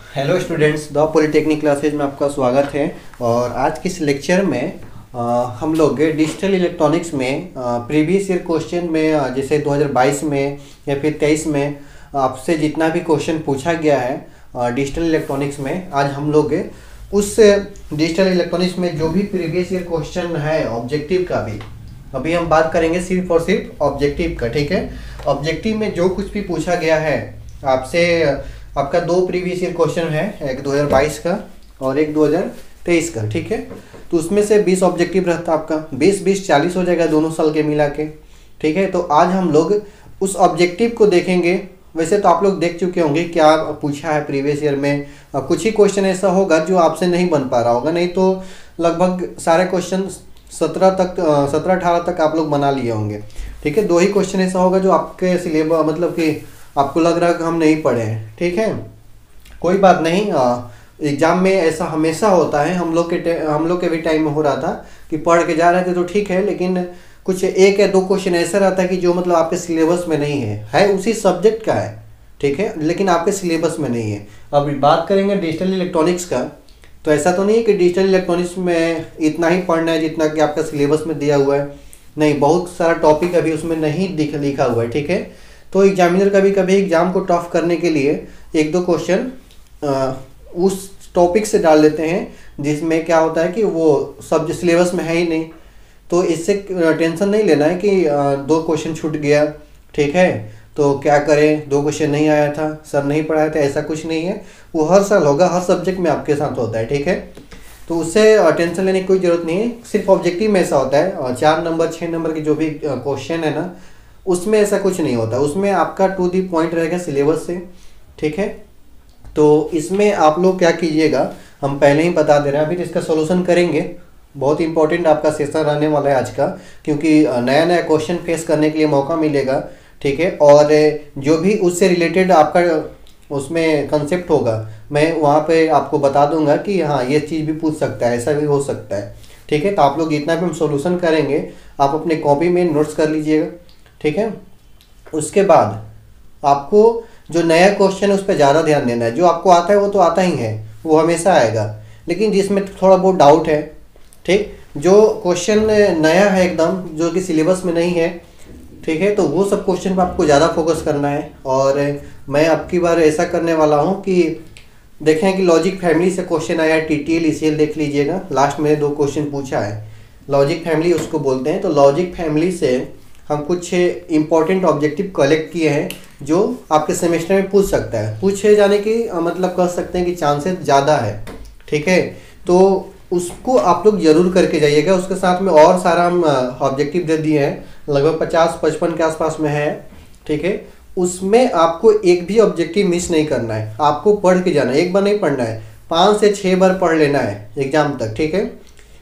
Hello students, the polytechnic classes में आपका स्वागत है। और आज के इस लेक्चर में हम लोग डिजिटल इलेक्ट्रॉनिक्स में प्रीवियस ईयर क्वेश्चन में जैसे 2022 में या फिर 23 में आपसे जितना भी क्वेश्चन पूछा गया है डिजिटल इलेक्ट्रॉनिक्स में, आज हम लोग उस डिजिटल इलेक्ट्रॉनिक्स में जो भी प्रीवियस ईयर क्वेश्चन है ऑब्जेक्टिव का भी अभी हम बात करेंगे, सिर्फ और सिर्फ ऑब्जेक्टिव का। ठीक है, ऑब्जेक्टिव में जो कुछ भी पूछा गया है आपसे, आपका दो प्रीवियस ईयर क्वेश्चन है, एक 2022 का और एक 2023 का। ठीक है, तो उसमें से 20 ऑब्जेक्टिव रहता है आपका, 20 40 हो जाएगा दोनों साल के मिला के। ठीक है, तो आज हम लोग उस ऑब्जेक्टिव को देखेंगे। वैसे तो आप लोग देख चुके होंगे क्या पूछा है प्रीवियस ईयर में। कुछ ही क्वेश्चन ऐसा होगा जो आपसे नहीं बन पा रहा होगा, नहीं तो लगभग सारे क्वेश्चन 17-18 तक आप लोग बना लिए होंगे। ठीक है, दो ही क्वेश्चन ऐसा होगा जो आपके सिलेबस मतलब कि आपको लग रहा है कि हम नहीं पढ़े हैं। ठीक है, कोई बात नहीं, एग्जाम में ऐसा हमेशा होता है। हम लोग के भी टाइम में हो रहा था कि पढ़ के जा रहे थे तो ठीक है, लेकिन कुछ एक या दो क्वेश्चन ऐसा रहता है कि जो मतलब आपके सिलेबस में नहीं है उसी सब्जेक्ट का है। ठीक है, लेकिन आपके सिलेबस में नहीं है। अब बात करेंगे डिजिटल इलेक्ट्रॉनिक्स का, तो ऐसा तो नहीं है कि डिजिटल इलेक्ट्रॉनिक्स में इतना ही पढ़ना है जितना कि आपका सिलेबस में दिया हुआ है। नहीं, बहुत सारा टॉपिक अभी उसमें नहीं लिखा हुआ है। ठीक है, तो एग्जामिनर कभी एग्जाम को टफ करने के लिए एक दो क्वेश्चन उस टॉपिक से डाल देते हैं जिसमें क्या होता है कि वो सब सिलेबस में है ही नहीं। तो इससे टेंशन नहीं लेना है कि दो क्वेश्चन छूट गया। ठीक है, तो क्या करें, दो क्वेश्चन नहीं आया था, सर नहीं पढ़ाया था, ऐसा कुछ नहीं है। वो हर साल होगा, हर सब्जेक्ट में आपके साथ होता है। ठीक है, तो उससे टेंशन लेने की कोई ज़रूरत नहीं है। सिर्फ ऑब्जेक्टिव में ऐसा होता है, 4 नंबर 6 नंबर के जो भी क्वेश्चन है ना, उसमें ऐसा कुछ नहीं होता। उसमें आपका टू दी पॉइंट रहेगा सिलेबस से। ठीक है, तो इसमें आप लोग क्या कीजिएगा, हम पहले ही बता दे रहे हैं, अभी इसका सॉल्यूशन करेंगे। बहुत इंपॉर्टेंट आपका सेशन रहने वाला है आज का, क्योंकि नया नया क्वेश्चन फेस करने के लिए मौका मिलेगा। ठीक है, और जो भी उससे रिलेटेड आपका उसमें कंसेप्ट होगा, मैं वहाँ पे आपको बता दूंगा कि हाँ ये चीज़ भी पूछ सकता है, ऐसा भी हो सकता है। ठीक है, तो आप लोग जितना भी हम सॉल्यूशन करेंगे आप अपने कॉपी में नोट्स कर लीजिएगा। ठीक है, उसके बाद आपको जो नया क्वेश्चन है उस पर ज़्यादा ध्यान देना है। जो आपको आता है वो तो आता ही है, वो हमेशा आएगा, लेकिन जिसमें थोड़ा बहुत डाउट है, ठीक, जो क्वेश्चन नया है एकदम, जो कि सिलेबस में नहीं है, ठीक है, तो वो सब क्वेश्चन पर आपको ज़्यादा फोकस करना है। और मैं आपकी बार ऐसा करने वाला हूँ कि देखें कि लॉजिक फैमिली से क्वेश्चन आया है, TTL ECL देख लीजिएगा, लास्ट में 2 क्वेश्चन पूछा है। लॉजिक फैमिली उसको बोलते हैं। तो लॉजिक फैमिली से हम कुछ इंपॉर्टेंट ऑब्जेक्टिव कलेक्ट किए हैं जो आपके सेमेस्टर में पूछ सकता है, पूछे जाने की मतलब कह सकते हैं कि चांसेस ज़्यादा है। ठीक है, तो उसको आप लोग जरूर करके जाइएगा। उसके साथ में और सारा हम ऑब्जेक्टिव दे दिए हैं, लगभग 50-55 के आसपास में है। ठीक है, उसमें आपको एक भी ऑब्जेक्टिव मिस नहीं करना है, आपको पढ़ के जाना है। एक बार नहीं पढ़ना है, 5 से 6 बार पढ़ लेना है एग्जाम तक। ठीक है,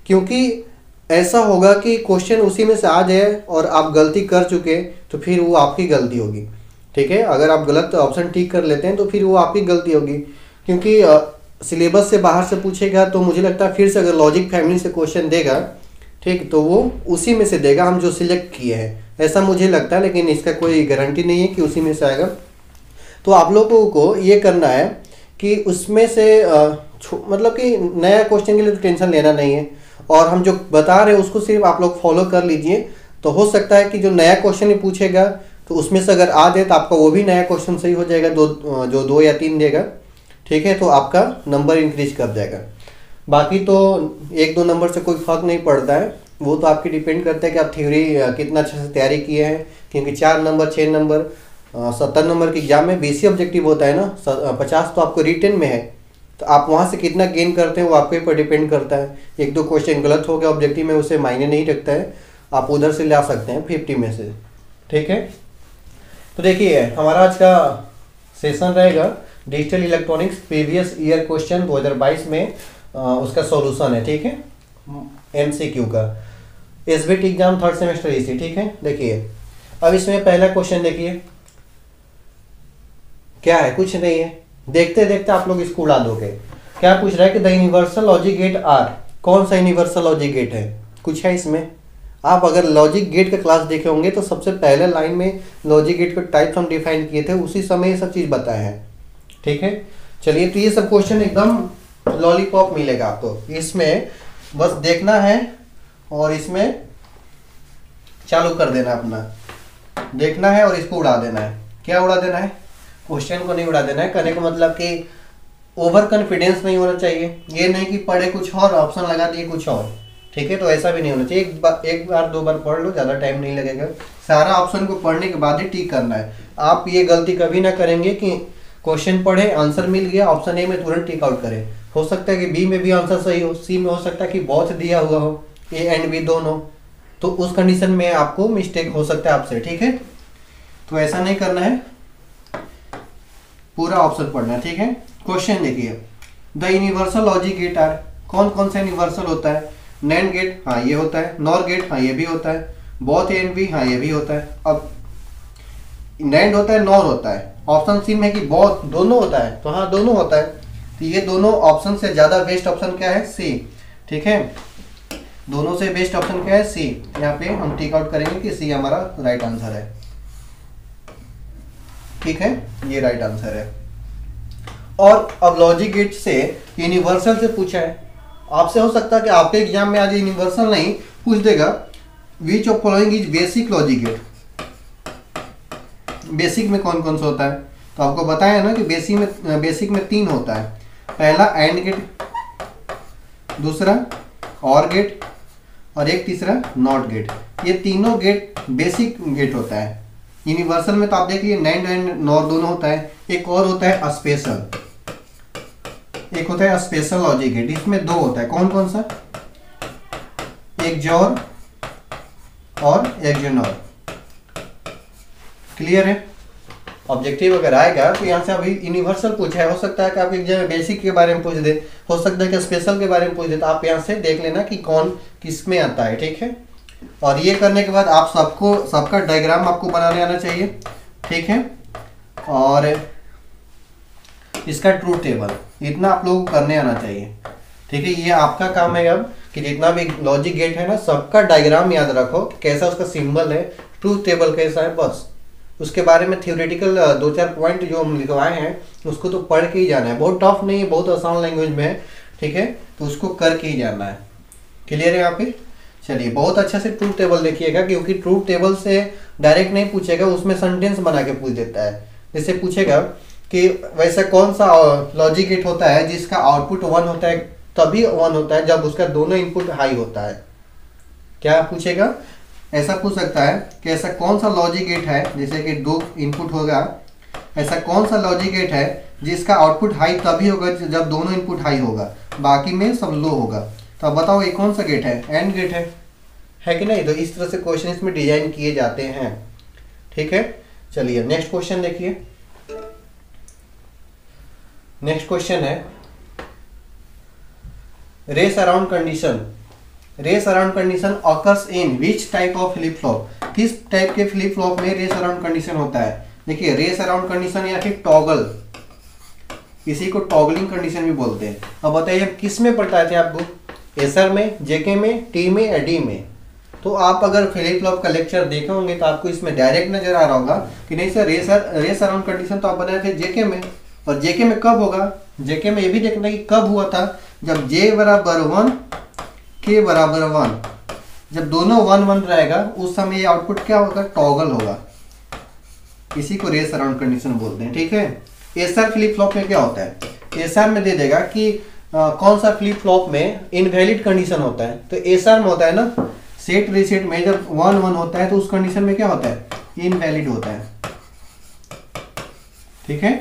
क्योंकि ऐसा होगा कि क्वेश्चन उसी में से आ जाए और आप गलती कर चुके तो फिर वो आपकी गलती होगी। ठीक है, अगर आप गलत ऑप्शन टिक कर लेते हैं तो फिर वो आपकी गलती होगी, क्योंकि सिलेबस से बाहर से पूछेगा तो मुझे लगता है फिर से अगर लॉजिक फैमिली से क्वेश्चन देगा, ठीक, तो वो उसी में से देगा हम जो सिलेक्ट किए हैं, ऐसा मुझे लगता है, लेकिन इसका कोई गारंटी नहीं है कि उसी में से आएगा। तो आप लोगों को ये करना है कि उसमें से मतलब कि नया क्वेश्चन के लिए तो टेंशन लेना नहीं है, और हम जो बता रहे हैं उसको सिर्फ आप लोग फॉलो कर लीजिए। तो हो सकता है कि जो नया क्वेश्चन पूछेगा तो उसमें से अगर आ जाए तो आपका वो भी नया क्वेश्चन सही हो जाएगा, जो 2 या 3 देगा। ठीक है, तो आपका नंबर इंक्रीज कर जाएगा। बाकी तो 1-2 नंबर से कोई फर्क नहीं पड़ता है, वो तो आपकी डिपेंड करता है कि आप थ्योरी कितना अच्छे से तैयारी किए हैं। क्योंकि 4 नंबर 6 नंबर 70 नंबर के एग्जाम में 20 ऑब्जेक्टिव होता है ना, 50 तो आपको रिटन में है, तो आप वहाँ से कितना गेन करते हैं वो आपके ऊपर डिपेंड करता है। 1-2 क्वेश्चन गलत हो गया ऑब्जेक्टिव में, उसे मायने नहीं रखता है, आप उधर से ला सकते हैं 50 में से। ठीक है, तो देखिए हमारा आज का सेशन रहेगा digital electronics previous year question 2022 में, उसका सॉल्यूशन है। ठीक है, MCQ का, SBT एग्जाम 3rd सेमेस्टर इसी। ठीक है, देखिए अब इसमें पहला क्वेश्चन देखिए क्या है, कुछ नहीं है, देखते देखते आप लोग इसको उड़ा दोगे। क्या पूछ रहा है कि the universal logic gate are, कौन सा यूनिवर्सल लॉजिक गेट है, कुछ है इसमें। आप अगर लॉजिक गेट का क्लास देखे होंगे तो सबसे पहले लाइन में लॉजिक गेट के टाइप्स हम डिफाइन किए थे, उसी समय ये सब चीज़ बताए हैं। ठीक है, चलिए, तो ये सब क्वेश्चन एकदम लॉलीपॉप मिलेगा आपको, इसमें बस देखना है और इसमें चालू कर देना अपना, देखना है और इसको उड़ा देना है। क्या उड़ा देना है? क्वेश्चन को नहीं उड़ा देना है। कहने का मतलब कि ओवर कॉन्फिडेंस नहीं होना चाहिए, ये नहीं कि पढ़े कुछ और ऑप्शन लगा दिए कुछ और, ठीक है, तो ऐसा भी नहीं होना चाहिए। एक बार दो बार पढ़ लो, ज़्यादा टाइम नहीं लगेगा। सारा ऑप्शन को पढ़ने के बाद ही टिक करना है। आप ये गलती कभी ना करेंगे कि क्वेश्चन पढ़े, आंसर मिल गया, ऑप्शन ए में तुरंत टिक आउट करें। हो सकता है कि बी में भी आंसर सही हो, सी में हो सकता है कि बोथ दिया हुआ हो, ए एंड बी दोनों, तो उस कंडीशन में आपको मिस्टेक हो सकता है आपसे, ठीक है। तो ऐसा नहीं करना है, पूरा ऑप्शन पढ़ना है, ठीक है। क्वेश्चन देखिए, the universal logic gate are, कौन कौन सा यूनिवर्सल होता है? नैंड गेट, हाँ ये होता है। नॉर गेट, हाँ ये भी होता है। बोथ ए एंड बी, हाँ ये भी होता है। अब नैंड होता है, नॉर होता है। ऑप्शन सी में कि बोथ दोनों होता है, तो हाँ दोनों होता है। तो ये दोनों ऑप्शन से ज़्यादा बेस्ट ऑप्शन क्या है? सी, ठीक है। दोनों से बेस्ट ऑप्शन क्या है? सी। यहाँ पे हम टिक आउट करेंगे कि सी हमारा राइट आंसर है, ठीक है, ये राइट आंसर है। और अब लॉजिक गेट से यूनिवर्सल से पूछा है आपसे, हो सकता है कि आपके एग्जाम में आज यूनिवर्सल नहीं पूछ देगा, which of following is basic logic gate. Basic में कौन कौन सा होता है? तो आपको बताया ना कि बेसिक में 3 होता है। पहला एंड गेट, दूसरा और गेट, और एक तीसरा नॉट गेट। ये तीनों गेट बेसिक गेट होता है। यूनिवर्सल में तो आप देखिए नैंड एंड नॉर दोनों होता है। एक और होता है स्पेशल, एक होता है स्पेशल लॉजिक गेट, इसमें 2 होता है। कौन कौन सा? एक जॉर और एक जनॉर। क्लियर है? ऑब्जेक्टिव अगर आएगा तो यहाँ से अभी यूनिवर्सल पूछा है, हो सकता है कि आप एग्जाम में बेसिक के बारे में पूछ दे, हो सकता है कि स्पेशल के बारे में पूछ दे, तो आप यहाँ से देख लेना कि कौन किस में आता है, ठीक है। और ये करने के बाद आप सबका डायग्राम आपको बनाने आना चाहिए, ठीक है। और इसका ट्रूथ टेबल, इतना आप लोगों को करने आना चाहिए, ठीक है। ये आपका काम है अब कि जितना भी लॉजिक गेट है ना, सबका डायग्राम याद रखो, कैसा उसका सिंबल है, ट्रूथ टेबल कैसा है, बस उसके बारे में थ्योरेटिकल 2-4 पॉइंट जो हम लिखवाए हैं उसको तो पढ़ के ही जाना है। बहुत टफ नहीं है, बहुत आसान लैंग्वेज में है, ठीक है, तो उसको करके ही जाना है। क्लियर है यहाँ पे? चलिए, बहुत अच्छा से ट्रूथ टेबल देखिएगा, क्योंकि ट्रूथ टेबल से डायरेक्ट नहीं पूछेगा, उसमें सेंटेंस बना के पूछ देता है। जैसे पूछेगा कि वैसे कौन सा लॉजिक गेट होता है जिसका आउटपुट 1 होता है, तभी 1 होता है जब उसका दोनों इनपुट हाई होता है। क्या पूछेगा? ऐसा पूछ सकता है कि ऐसा कौन सा लॉजिक गेट है, जैसे कि 2 इनपुट होगा, ऐसा कौन सा लॉजिक गेट है जिसका आउटपुट हाई तभी होगा जब दोनों इनपुट हाई होगा, बाकी में सब लो होगा। तो अब बताओ ये कौन सा गेट है? एंड गेट है कि नहीं? तो इस तरह से क्वेश्चन इसमें डिजाइन किए जाते हैं, ठीक है। चलिए नेक्स्ट क्वेश्चन देखिए। नेक्स्ट क्वेश्चन है race around condition. Race around condition occurs in which type of flip flop? किस टाइप के फ्लिप फ्लॉप में रेस अराउंड कंडीशन होता है? देखिए, रेस अराउंड कंडीशन या फिर टॉगल, इसी को टॉगलिंग कंडीशन भी बोलते हैं। अब बताइए किस में पढ़ता है आपको? एसआर में, जेके में, टी में या डी में? तो आप अगर फ्लिप फ्लॉप का लेक्चर देखे होंगे तो आपको इसमें डायरेक्ट नजर आ रहा होगा कि नहीं सर, रेस अराउंड कंडीशन तो आप बनाए थे जेके में, और जेके में कब होगा? जेके में ये भी देखना कि कब हुआ था, जब जे बराबर 1 के बराबर 1, जब दोनों 1-1 रहेगा उस समय ये आउटपुट क्या होगा? टॉगल होगा। इसी को रेस अराउंड कंडीशन बोलते हैं, ठीक है। एसआर फ्लिप फ्लॉप में क्या होता है? एसआर में दे देगा कि कौन सा फ्लिप फ्लॉप में इनवैलिड कंडीशन होता है। तो एसआर में होता है ना सेट रीसेट में, जब 1-1 होता है तो उस कंडीशन में क्या होता है? इनवैलिड होता है, ठीक है।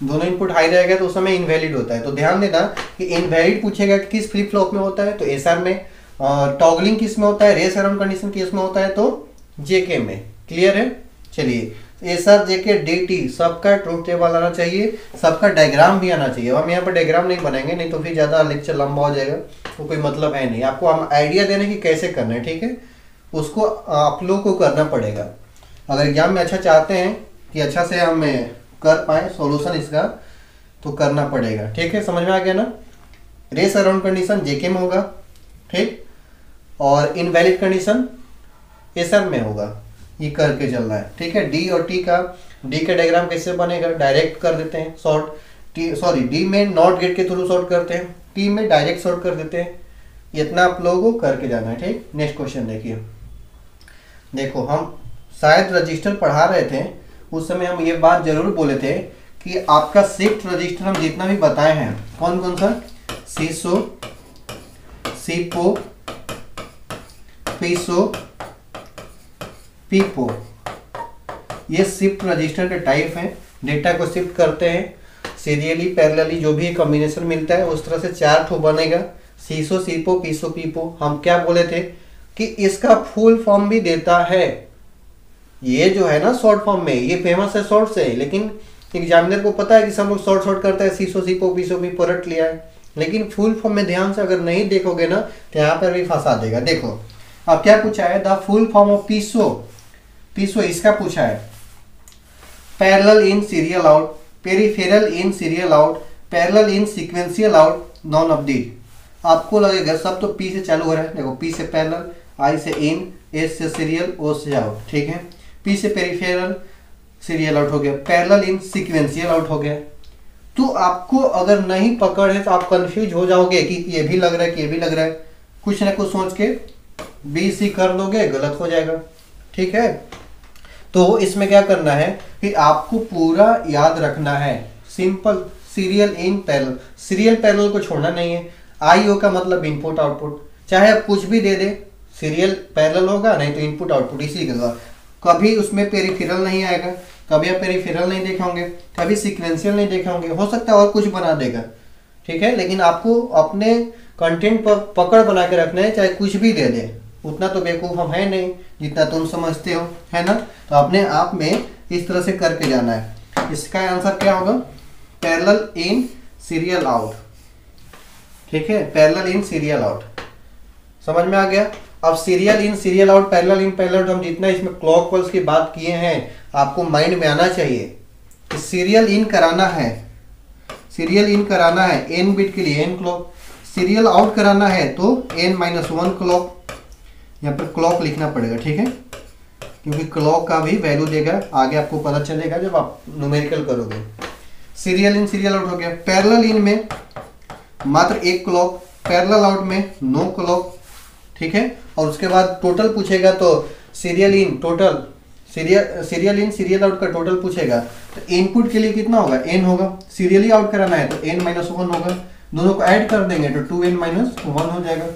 दोनों इनपुट हाई रहेगा तो उस समय इनवैलिड होता है। तो ध्यान देना कि इनवैलिड पूछेगा कि किस फ्लिप फ्लॉप में होता है, तो एसआर में। टॉगलिंग किस में होता है? रेस अराउंड कंडीशन किस में होता है? तो जेके में। क्लियर है? चलिए, एसआर जेके डीटी सबका ट्रूथ टेबल आना चाहिए, सबका डायग्राम भी आना चाहिए। हम यहाँ पर डायग्राम नहीं बनाएंगे, नहीं तो फिर ज़्यादा लेक्चर लंबा हो जाएगा, तो कोई मतलब है नहीं। आपको हम आइडिया देने की कैसे करना है, ठीक है, उसको आप लोग को करना पड़ेगा। अगर एग्जाम में अच्छा चाहते हैं कि अच्छा से हम कर पाए सॉल्यूशन इसका, तो करना पड़ेगा, ठीक है। समझ में आ गया ना? रेस अराउंड कंडीशन जेके में होगा, ठीक, और इनवैलिड कंडीशन एसआर में होगा। ये करके चलना है, ठीक है। डी और टी का, डी का डायग्राम कैसे बनेगा? डायरेक्ट कर देते हैं शॉर्ट। डी में नॉट गेट के थ्रू सॉर्ट करते हैं, टी में डायरेक्ट सॉर्ट कर देते हैं। इतना आप लोगों को करके जाना है, ठीक। नेक्स्ट क्वेश्चन देखिए। देखो हम शायद रजिस्टर पढ़ा रहे थे, उस समय हम ये बात जरूर बोले थे कि आपका शिफ्ट रजिस्टर हम जितना भी बताए हैं, कौन कौन सा, सीसो, सीपो, पीसो, पीपो, ये शिफ्ट रजिस्टर के टाइप हैं। डेटा को शिफ्ट करते हैं सीरियली, पैरेलली, जो भी कॉम्बिनेशन मिलता है उस तरह से 4 ठो बनेगा। सीसो, सीपो, पीसो, पीपो। हम क्या बोले थे कि इसका फुल फॉर्म भी देता है। ये जो है ना शॉर्ट फॉर्म में, ये फेमस है शॉर्ट से, लेकिन एग्जामिनर को पता है कि सब लोग शॉर्ट करते हैं, सीसो, सीपो, पीसो, पीपो रट लिया है, लेकिन फुल फॉर्म में ध्यान से अगर नहीं देखोगे ना तो यहाँ पर भी फंसा देगा। देखो अब क्या पूछा है, द फुल फॉर्म ऑफ पीसो। पीसो इसका पूछा है, parallel in serial out, peripheral in serial out, parallel in sequential out, none of the. आपको लगेगा सब तो पी से चालू हो रहा है। देखो पी से पैरेलल, आई से इन, एस से सीरियल, ओ से आउट, ठीक है। पी से पेरिफेरल, सीरियल आउट हो गया, पैरेलल इन सीक्वेंशियल आउट हो गया। तो आपको अगर नहीं पकड़ है तो आप कंफ्यूज हो जाओगे कि ये भी लग रहा है कि ये भी लग रहा है, कुछ ना कुछ सोच के बी सी कर दोगे, गलत हो जाएगा, ठीक है। तो इसमें क्या करना है कि आपको पूरा याद रखना है, simple, serial in parallel. Serial parallel को छोड़ना नहीं है। आईओ का मतलब इनपुट आउटपुट, चाहे आप कुछ भी दे दे, सीरियल पैरेलल होगा, नहीं तो इनपुट आउटपुट इसी का। कभी उसमें पेरिफेरल नहीं आएगा, कभी आप पेरिफेरल नहीं देखे होंगे, कभी सीक्वेंशियल नहीं देखे होंगे, हो सकता है और कुछ बना देगा, ठीक है। लेकिन आपको अपने कंटेंट पर पकड़ बना के रखना है, चाहे कुछ भी दे दे। उतना तो बेवकूफ़ हम है नहीं जितना तुम समझते हो, है ना। तो अपने आप में इस तरह से करके जाना है। इसका आंसर क्या होगा, पैरेलल इन सीरियल आउट, ठीक है, पैरेलल इन सीरियल आउट। समझ में आ गया। अब serial in serial out, parallel in parallel out, हम जितना इसमें क्लॉक पल्स की बात किए हैं आपको माइंड में आना चाहिए कि सीरियल इन कराना है, सीरियल इन कराना है n बिट के लिए n क्लॉक, सीरियल आउट कराना है तो n-1 क्लॉक। यहाँ पर क्लॉक लिखना पड़ेगा, ठीक है, क्योंकि क्लॉक का भी वैल्यू देगा, आगे आपको पता चलेगा जब आप न्यूमेरिकल करोगे। सीरियल इन सीरियल आउट हो गया। पैरेलल इन में मात्र 1 क्लॉक, पैरेलल आउट में 9 क्लॉक, ठीक है। और उसके बाद टोटल पूछेगा तो serial in total, serial in serial out का टोटल पूछेगा तो इनपुट के लिए कितना होगा, n होगा। सीरियली आउट कराना है तो n-1 होगा, दोनों को ऐड कर देंगे तो 2n-1 हो जाएगा।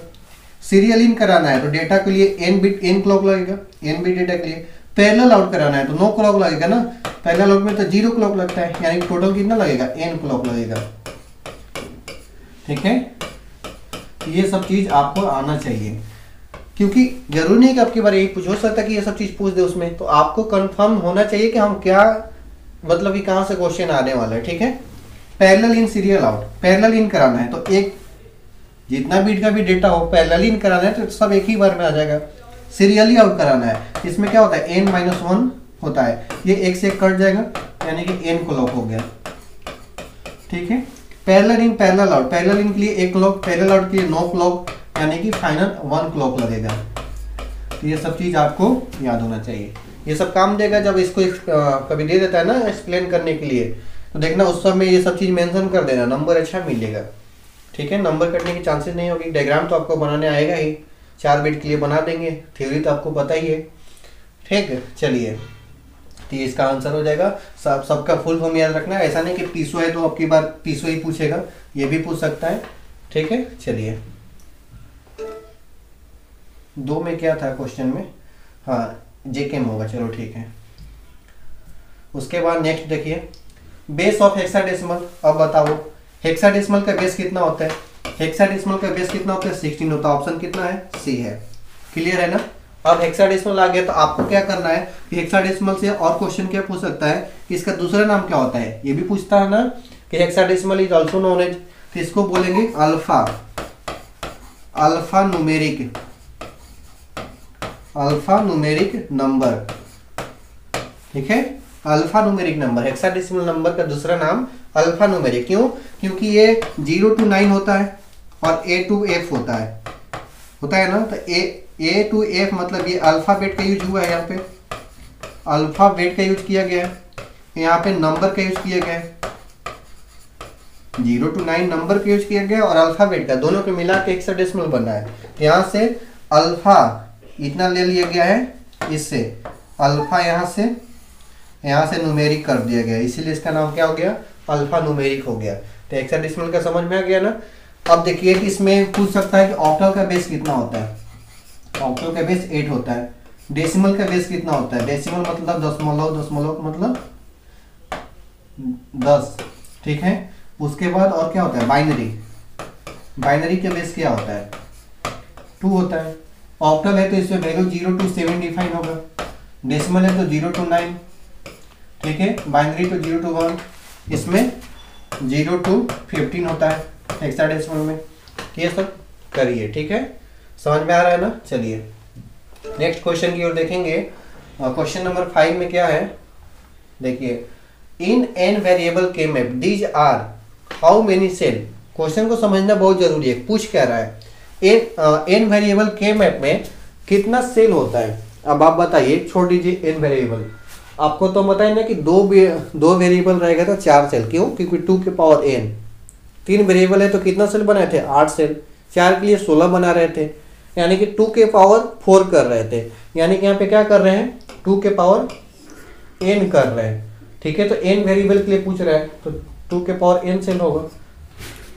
सीरियल इन कराना है तो डेटा के लिए n बिट n क्लॉक लगेगा, n बिट डेटा के लिए। पैरेलल आउट कराना है तो 9 क्लॉक लगेगा ना, पैरेलल आउट में तो 0 क्लॉक लगता है, यानी टोटल कितना लगेगा, n क्लॉक लगेगा, ठीक है। ये सब चीज आपको आना चाहिए, क्योंकि जरूरी नहीं कि आपके बारे में पूछ, हो सकता है कि ये सब चीज पूछ दे उसमें, तो आपको कंफर्म होना चाहिए कि हम क्या मतलब कि कहाँ से क्वेश्चन आने वाला है, ठीक है। Parallel in serial out, parallel in कराना है तो एक जितना बीट का भी डेटा हो, पैरेलल इन कराना है तो सब एक ही बार में आ जाएगा। सीरियली आउट कराना है, इसमें क्या होता है, n-1 होता है, ये एक से एक कट जाएगा, यानी कि n क्लॉक हो गया, ठीक है। Parallel in parallel out, parallel in के लिए 1 क्लॉक, पैरेलल आउट के लिए 9 क्लॉक, यानी कि फाइनल 1 क्लॉक लगेगा। तो ये सब चीज आपको याद होना चाहिए, ये सब काम देगा जब इसको कभी दे देता है ना एक्सप्लेन करने के लिए, तो देखना उस समय ये सब चीज मेंशन कर देना, नंबर अच्छा मिलेगा, ठीक है। नंबर कटने की चांसेस नहीं होगी। डायग्राम तो आपको बनाने आएगा ही, 4 बिट के लिए बना देंगे, थ्योरी तो आपको पता ही है, ठीक है। चलिए तो इसका आंसर हो जाएगा। सबका फुल फॉर्म याद रखना है, ऐसा नहीं कि पीसो है तो आपकी बार पीसो ही पूछेगा, ये भी पूछ सकता है, ठीक है। चलिए 2 में क्या था क्वेश्चन में, हाँ जेकेम होगा, चलो ठीक है। उसके बाद नेक्स्ट देखिए, बेस ऑफ हेक्साडेसिमल। अब बताओ हेक्साडेसिमल का बेस कितना होता है, हेक्साडेसिमल का बेस कितना होता है, 16 होता है। ऑप्शन कितना है, सी है, क्लियर है ना। अब हेक्साडेसिमल आ गया तो आपको क्या करना है कि हेक्साडेसिमल से और क्वेश्चन क्या पूछ सकता है कि इसका दूसरा नाम क्या होता है, ये भी पूछता है ना कि hexadecimal is also known as, तो इसको बोलेंगे alpha, alpha numeric, alpha numeric number, ठीक है। Alpha numeric number, hexadecimal number का दूसरा नाम अल्फा न्यूमेरिक। क्यों, क्योंकि ये 0 to 9 होता है और A to F होता है ना। तो A to F मतलब ये अल्फाबेट का यूज हुआ है, यहाँ पे अल्फाबेट का यूज किया गया है, यहाँ पे नंबर का यूज किया गया है, 0 to 9 नंबर का यूज किया गया और अल्फाबेट का, दोनों को मिला के हेक्साडेसिमल बना है। यहाँ से अल्फा इतना ले लिया गया है, इससे अल्फा यहाँ से न्यूमेरिक कर दिया गया, इसीलिए इसका नाम क्या हो गया, अल्फा न्यूमेरिक हो गया। तो हेक्साडेसिमल का समझ में आ गया ना। अब देखिए कि इसमें पूछ सकता है कि ऑक्टल का बेस कितना होता है। ऑक्टल का बेस 8 होता है। डेसिमल का बेस कितना होता है, डेसिमल मतलब दशमलव, दशमलव मतलब 10, ठीक है। उसके बाद और क्या होता है, बाइनरी, बाइनरी का बेस क्या होता है, 2 होता है। ऑक्टल है तो इसमें वैल्यू 0 to 7 डिफाइन होगा, डेसिमल है तो 0 to 9, ठीक है। बाइनरी तो 0 to 1, इसमें 0 to 15 होता है हेक्साडेसिमल में। ये सब करिए, ठीक है, समझ में आ रहा है ना। चलिए नेक्स्ट क्वेश्चन की ओर देखेंगे। क्वेश्चन नंबर 5 में क्या है, देखिए, इन n variable K map these are how many cell. Question को समझना बहुत जरूरी है, पूछ क्या रहा है, n वेरिएबल के मैप में कितना सेल होता है। अब आप बताइए, छोड़ दीजिए n वेरिएबल, आपको तो बताइए ना कि दो वेरिएबल रहेगा तो 4 सेल, क्यों, क्योंकि 2 के पावर n। 3 वेरिएबल है तो कितना सेल बनाए थे, 8 सेल। 4 के लिए 16 बना रहे थे, यानी कि 2 के पावर 4 कर रहे थे, यानी कि यहाँ पे क्या कर रहे हैं, 2 के पावर n कर रहे हैं, ठीक है। तो n वेरिएबल के लिए पूछ रहा है तो 2 के पावर n सेल होगा।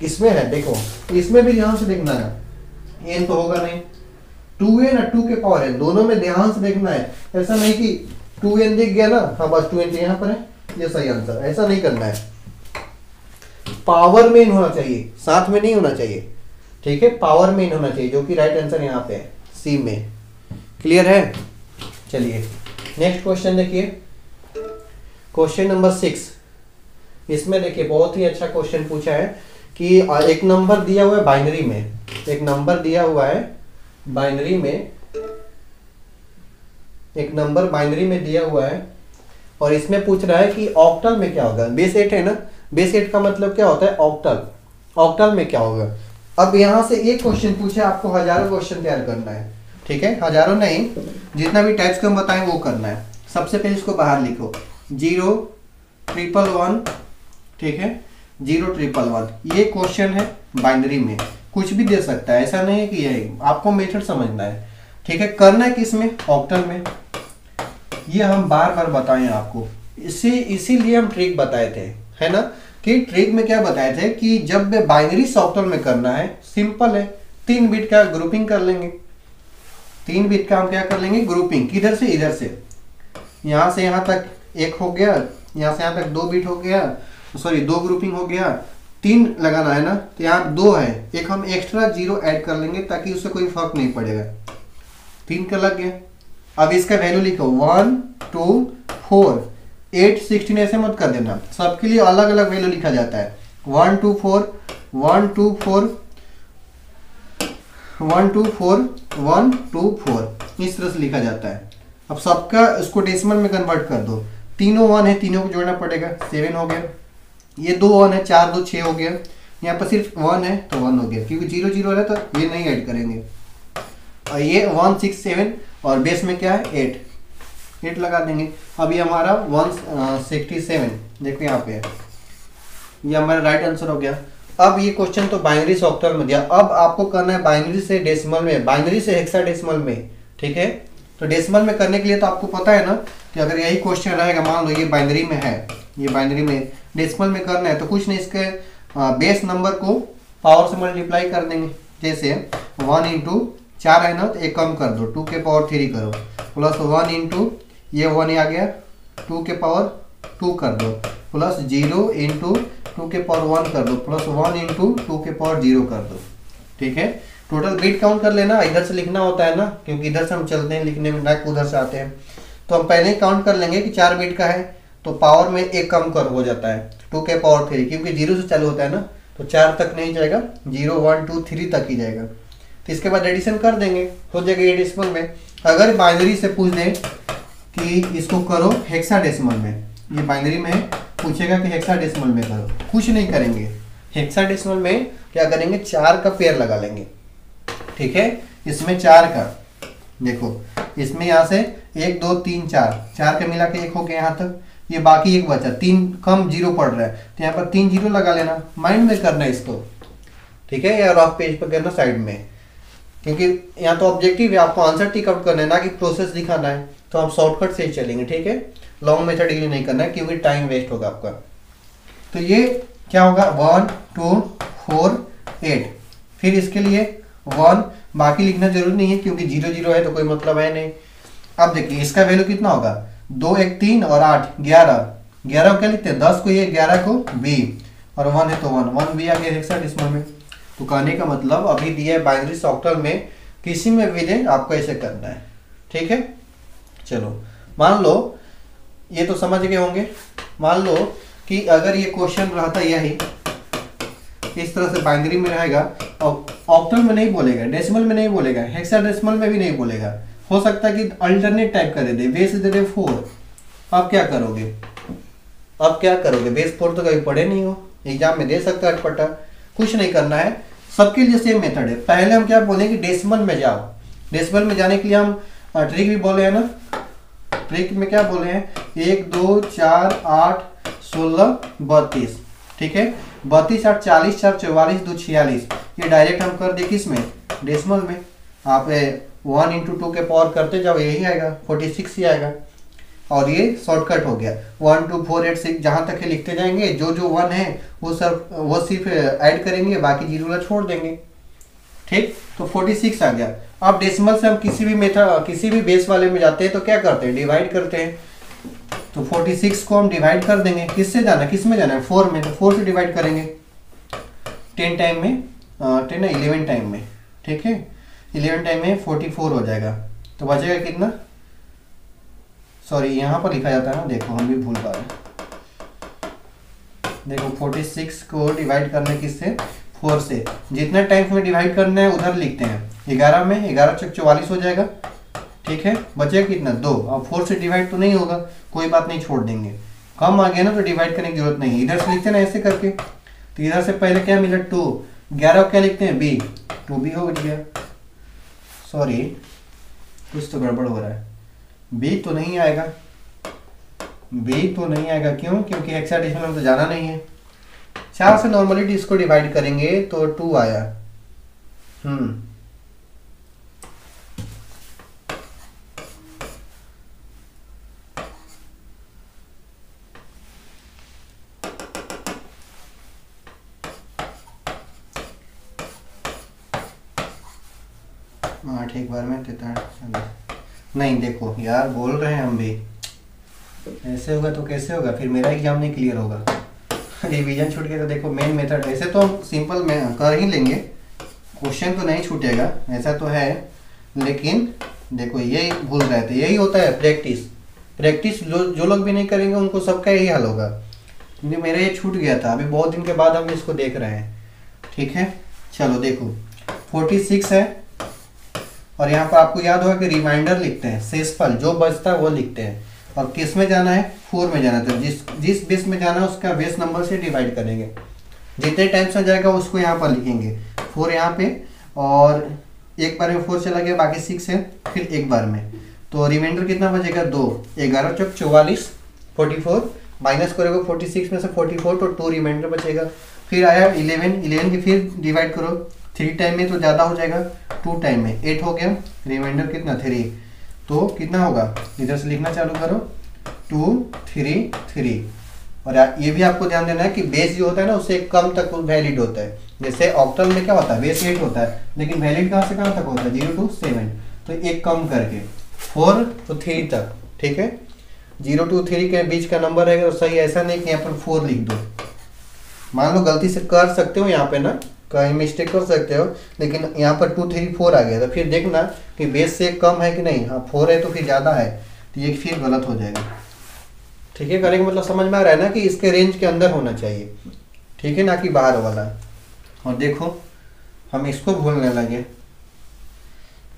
इसमें है, देखो इसमें भी ध्यान से देखना है, n तो होगा नहीं, 2n और 2 के पावर n दोनों में ध्यान से देखना है। ऐसा नहीं कि 2n दिख गया ना, हाँ बस 2n यहाँ पर है, ये सही आंसर, ऐसा नहीं करना है। पावर में होना चाहिए, साथ में नहीं होना चाहिए, ठीक है, पावर में होना चाहिए, जो कि राइट आंसर यहाँ पे है, सी में। क्लियर है। चलिए नेक्स्ट क्वेश्चन देखिए, क्वेश्चन नंबर 6। इसमें देखिए बहुत ही अच्छा क्वेश्चन पूछा है कि एक नंबर दिया हुआ है बाइनरी में, एक नंबर दिया हुआ है बाइनरी में, एक नंबर बाइनरी में दिया हुआ है और इसमें पूछ रहा है कि ऑक्टल में क्या होगा। बेस 8 है ना, बेस 8 का मतलब क्या होता है, ऑक्टल, ऑक्टल में क्या होगा। अब यहाँ से एक क्वेश्चन पूछा, आपको हजारों क्वेश्चन तैयार करना है, ठीक है, हजारों नहीं, जितना भी टाइप्स का हम बताएं वो करना है। सबसे पहले इसको बाहर लिखो, 0 1 1 1, ठीक है, 0 1 1 1। ये क्वेश्चन है बाइनरी में, कुछ भी दे सकता है, ऐसा नहीं है कि यही, आपको मेथड समझना है, ठीक है। करना है किसमें, ऑक्टल में। ये हम बार बार बताएं आपको, इसीलिए हम ट्रिक बताए थे, है ना, कि ट्रिक में क्या बताए थे कि जब बाइनरी से ऑक्टल में करना है, सिंपल है, 3 बिट का ग्रुपिंग कर लेंगे। 3 बिट का हम क्या कर लेंगे, ग्रुपिंग, किधर से, इधर से, यहाँ से यहाँ तक 1 हो गया, यहाँ से यहाँ तक 2 बिट हो गया, सॉरी 2 ग्रुपिंग हो गया। 3 लगाना है ना, तो यहाँ 2 है, एक हम एक्स्ट्रा 0 ऐड कर लेंगे ताकि उससे कोई फर्क नहीं पड़ेगा। 3 का लग गया। अब इसका वैल्यू लिखो, 1 2 4 8 16, ऐसे मत कर देना, सबके लिए अलग अलग वैल्यू लिखा जाता है। 1 2 4 1 2 4 1 2 4 1 2 4, इस तरह से लिखा जाता है। अब सबका इसको डेसिमल में कन्वर्ट कर दो, तीनों 1 है, तीनों को जोड़ना पड़ेगा, 7 हो गया। ये 2 1 है, 4 2 6 हो गया। यहाँ पर सिर्फ 1 है तो 1 हो गया, क्योंकि 0 0 है तो ये नहीं ऐड करेंगे। और ये 1 6 7 और बेस में क्या है 8 लगा देंगे। अब ये हमारा 167, देखो यहाँ पे ये हमारा राइट आंसर हो गया। अब ये क्वेश्चन तो बाइनरी से ऑक्टल में दिया, अब आपको करना है बाइनरी से डेसिमल में, बाइनरी से हेक्साडेसिमल में, ठीक है। तो डेसिमल में करने के लिए तो आपको पता है ना कि अगर यही क्वेश्चन रहेगा, मान लो ये बाइनरी में है, ये बाइनरी में डेसिमल में करना है तो कुछ नहीं, इसके बेस नंबर को पावर से मल्टीप्लाई कर देंगे। जैसे 1 इंटू 4 है ना, तो एक कम कर दो, 2 के पावर 3 करो, प्लस 1 इंटू ये 1 आ गया, 2 के पावर 2 कर दो, प्लस 0 इंटू 2 के पावर 1 कर दो, प्लस 1 इंटू 2 के पावर 0 कर दो, ठीक है। टोटल बिट काउंट कर लेना, इधर से लिखना होता है ना, क्योंकि इधर से हम चलते हैं लिखने में, ना उधर से आते हैं। तो हम पहले ही काउंट कर लेंगे कि 4 बिट का है तो पावर में एक कम कर हो जाता है, 2 के पावर 3, क्योंकि 0 से चालू होता है ना, तो 4 तक नहीं जाएगा, 0 1 2 3 तक ही जाएगा। तो इसके बाद एडिशन कर देंगे, हो जाएगा ये डेसिमल में। अगर बाइनरी से पूछ दें कि इसको करो हेक्साडेसिमल में, ये बाइनरी में पूछेगा कि हेक्साडेसिमल में करो, कुछ नहीं करेंगे। हेक्साडेसिमल में क्या करेंगे, 4 का पेयर लगा लेंगे, ठीक है। इसमें 4 का देखो, इसमें यहाँ से 1 2 3 4 का मिला के 1 हो गया यहाँ तक, ये बाकी एक बचा, 3 कम 0 पड़ रहा है, तो यहाँ पर 3 0 लगा लेना, माइंड में करना है इसको, ठीक है, या रफ पेज पर करना साइड में, क्योंकि यहाँ तो ऑब्जेक्टिव है, आपको आंसर टिक आउट करना है ना कि प्रोसेस दिखाना है, तो हम शॉर्टकट से ही चलेंगे, ठीक है, लॉन्ग मेथड के लिए नहीं करना है क्योंकि टाइम वेस्ट होगा आपका। तो ये क्या होगा 1 2 4 8, फिर इसके लिए 1, बाकी लिखना जरूरी नहीं है क्योंकि 0 0 है तो कोई मतलब है नहीं। अब देखिए इसका वैल्यू कितना होगा, 2 1 3 और 8 11, 11 को क्या लिखते हैं 10 को ये, 11 को बी, और 1 है तो 1 बी आ गया हेक्साडेसिमल में। तो कहने का मतलब अभी दिया है बाइनरी ऑक्टल में, किसी में भी दे आपको ऐसे करना है, ठीक है। चलो मान लो ये तो समझ गए होंगे, मान लो कि अगर ये क्वेश्चन रहता यही इस तरह से बाइनरी में रहेगा और ऑक्टल में नहीं बोलेगा, डेसिमल में नहीं बोलेगा, हेक्साडेसिमल में भी नहीं बोलेगा, हो सकता है कि अल्टरनेट टाइप कर दे, बेस दे दे 4, अब क्या करोगे, अब क्या करोगे, बेस 4 तो कभी पढ़े नहीं हो, एग्जाम में दे सकता है अटपटा, कुछ नहीं करना है, सबके लिए सेम मेथड है। पहले हम क्या बोलेंगे डेसिमल में जाओ, डेसिमल में जाने के लिए हम ट्रिक भी बोले हैं ना, ट्रिक में क्या बोले हैं 1 2 4 8 16 32, ठीक है, 32 8 40 4 44 2 46, ये डायरेक्ट हम कर दे किस में डेसिमल में, आप 1 × 2 के पावर करते जाओ यही आएगा 46 ही आएगा, और ये शॉर्टकट हो गया 1 2 4 8 6 जहाँ तक लिखते जाएंगे, जो जो 1 है वो सिर्फ ऐड करेंगे, बाकी 0 वाला छोड़ देंगे, ठीक। तो 46 आ गया। अब डेसिमल से हम किसी भी मेथड किसी भी बेस वाले में जाते हैं तो क्या करते हैं डिवाइड करते हैं, तो 46 को हम डिवाइड कर देंगे, किससे जाना किस में जाना है 4 में, तो 4 से डिवाइड करेंगे 10 टाइम में 11 टाइम में, ठीक है, 11 टाइम में 44 हो जाएगा, तो बचेगा कितना, सॉरी यहाँ पर लिखा जाता है ना, देखो हम भी भूल पा रहे हैं, देखो 46 को डिवाइड करना है किससे 4 से, जितने टाइम्स में डिवाइड करना है उधर लिखते हैं, 11 में 11 चौक 44 हो जाएगा, ठीक है, बचेगा कितना 2, अब 4 से डिवाइड तो नहीं होगा, कोई बात नहीं छोड़ देंगे, कम आ गया ना तो डिवाइड करने की जरूरत नहीं, इधर से लिखते हैं ना ऐसे करके, तो इधर से पहले क्या मिला 2, 11 को क्या लिखते हैं बी, 2b हो गया, सॉरी कुछ तो गड़बड़ हो रहा है, बी तो नहीं आएगा, बी तो नहीं आएगा, क्यों, क्योंकि हेक्साडेसिमल में तो जाना नहीं है, 4 से नॉर्मली इसको डिवाइड करेंगे तो 2 आया, आठ एक बार में 43, नहीं देखो यार बोल रहे हैं हम भी, ऐसे होगा तो कैसे होगा, फिर मेरा एग्जाम नहीं क्लियर होगा, रिवीजन छूट गया तो देखो मेन मेथड, ऐसे तो हम सिंपल में कर ही लेंगे, क्वेश्चन तो नहीं छूटेगा ऐसा तो है, लेकिन देखो ये भूल रहे थे, यही होता है प्रैक्टिस, प्रैक्टिस जो लोग भी नहीं करेंगे उनको सबका यही हाल होगा, क्योंकि मेरा ये छूट गया था, अभी बहुत दिन के बाद हम इसको देख रहे हैं, ठीक है। चलो देखो 46 है, और यहाँ पर आपको याद होगा कि रिमाइंडर लिखते हैं, शेषफल जो बचता है वो लिखते हैं, और किस में जाना है 4 में जाना है, तो जिस बेस में जाना है उसका बेस नंबर से डिवाइड करेंगे, जितने टाइम्स में जाएगा उसको यहाँ पर लिखेंगे 4 यहाँ पे, और एक बार में 4 चला गया, बाकी 6 है, फिर एक बार में, तो रिमाइंडर कितना बचेगा 2, 11 चौक 44 44, माइनस करोगे 46 में से 44 तो 2 रिमाइंडर बचेगा, फिर आया 11 की फिर डिवाइड करो 3 टाइम में तो ज़्यादा हो जाएगा, 2 टाइम में 8 हो गया, रिमाइंडर कितना 3, तो कितना होगा इधर से लिखना चालू करो 2 3 3, और ये भी आपको ध्यान देना है कि बेस जो होता है ना उससे कम तक वैलिड होता है, जैसे ऑक्टल में क्या होता है बेस 8 होता है, लेकिन वैलिड कहाँ से कहाँ तक होता है 0 to 7, तो एक कम करके 4 to 3 तक, ठीक है, 0 to 3 के बीच का नंबर रहेगा तो सही, ऐसा नहीं कि यहाँ पर 4 लिख दो, मान लो गलती से कर सकते हो यहाँ पे ना, कहीं मिस्टेक कर सकते हो, लेकिन यहाँ पर 2 3 4 आ गया, तो फिर देखना कि बेस से कम है कि नहीं, हाँ 4 है तो फिर ज़्यादा है, तो ये फिर गलत हो जाएगा, ठीक है, करने का मतलब समझ में आ रहा है ना कि इसके रेंज के अंदर होना चाहिए, ठीक है, ना कि बाहर वाला। और देखो हम इसको भूलने लगे,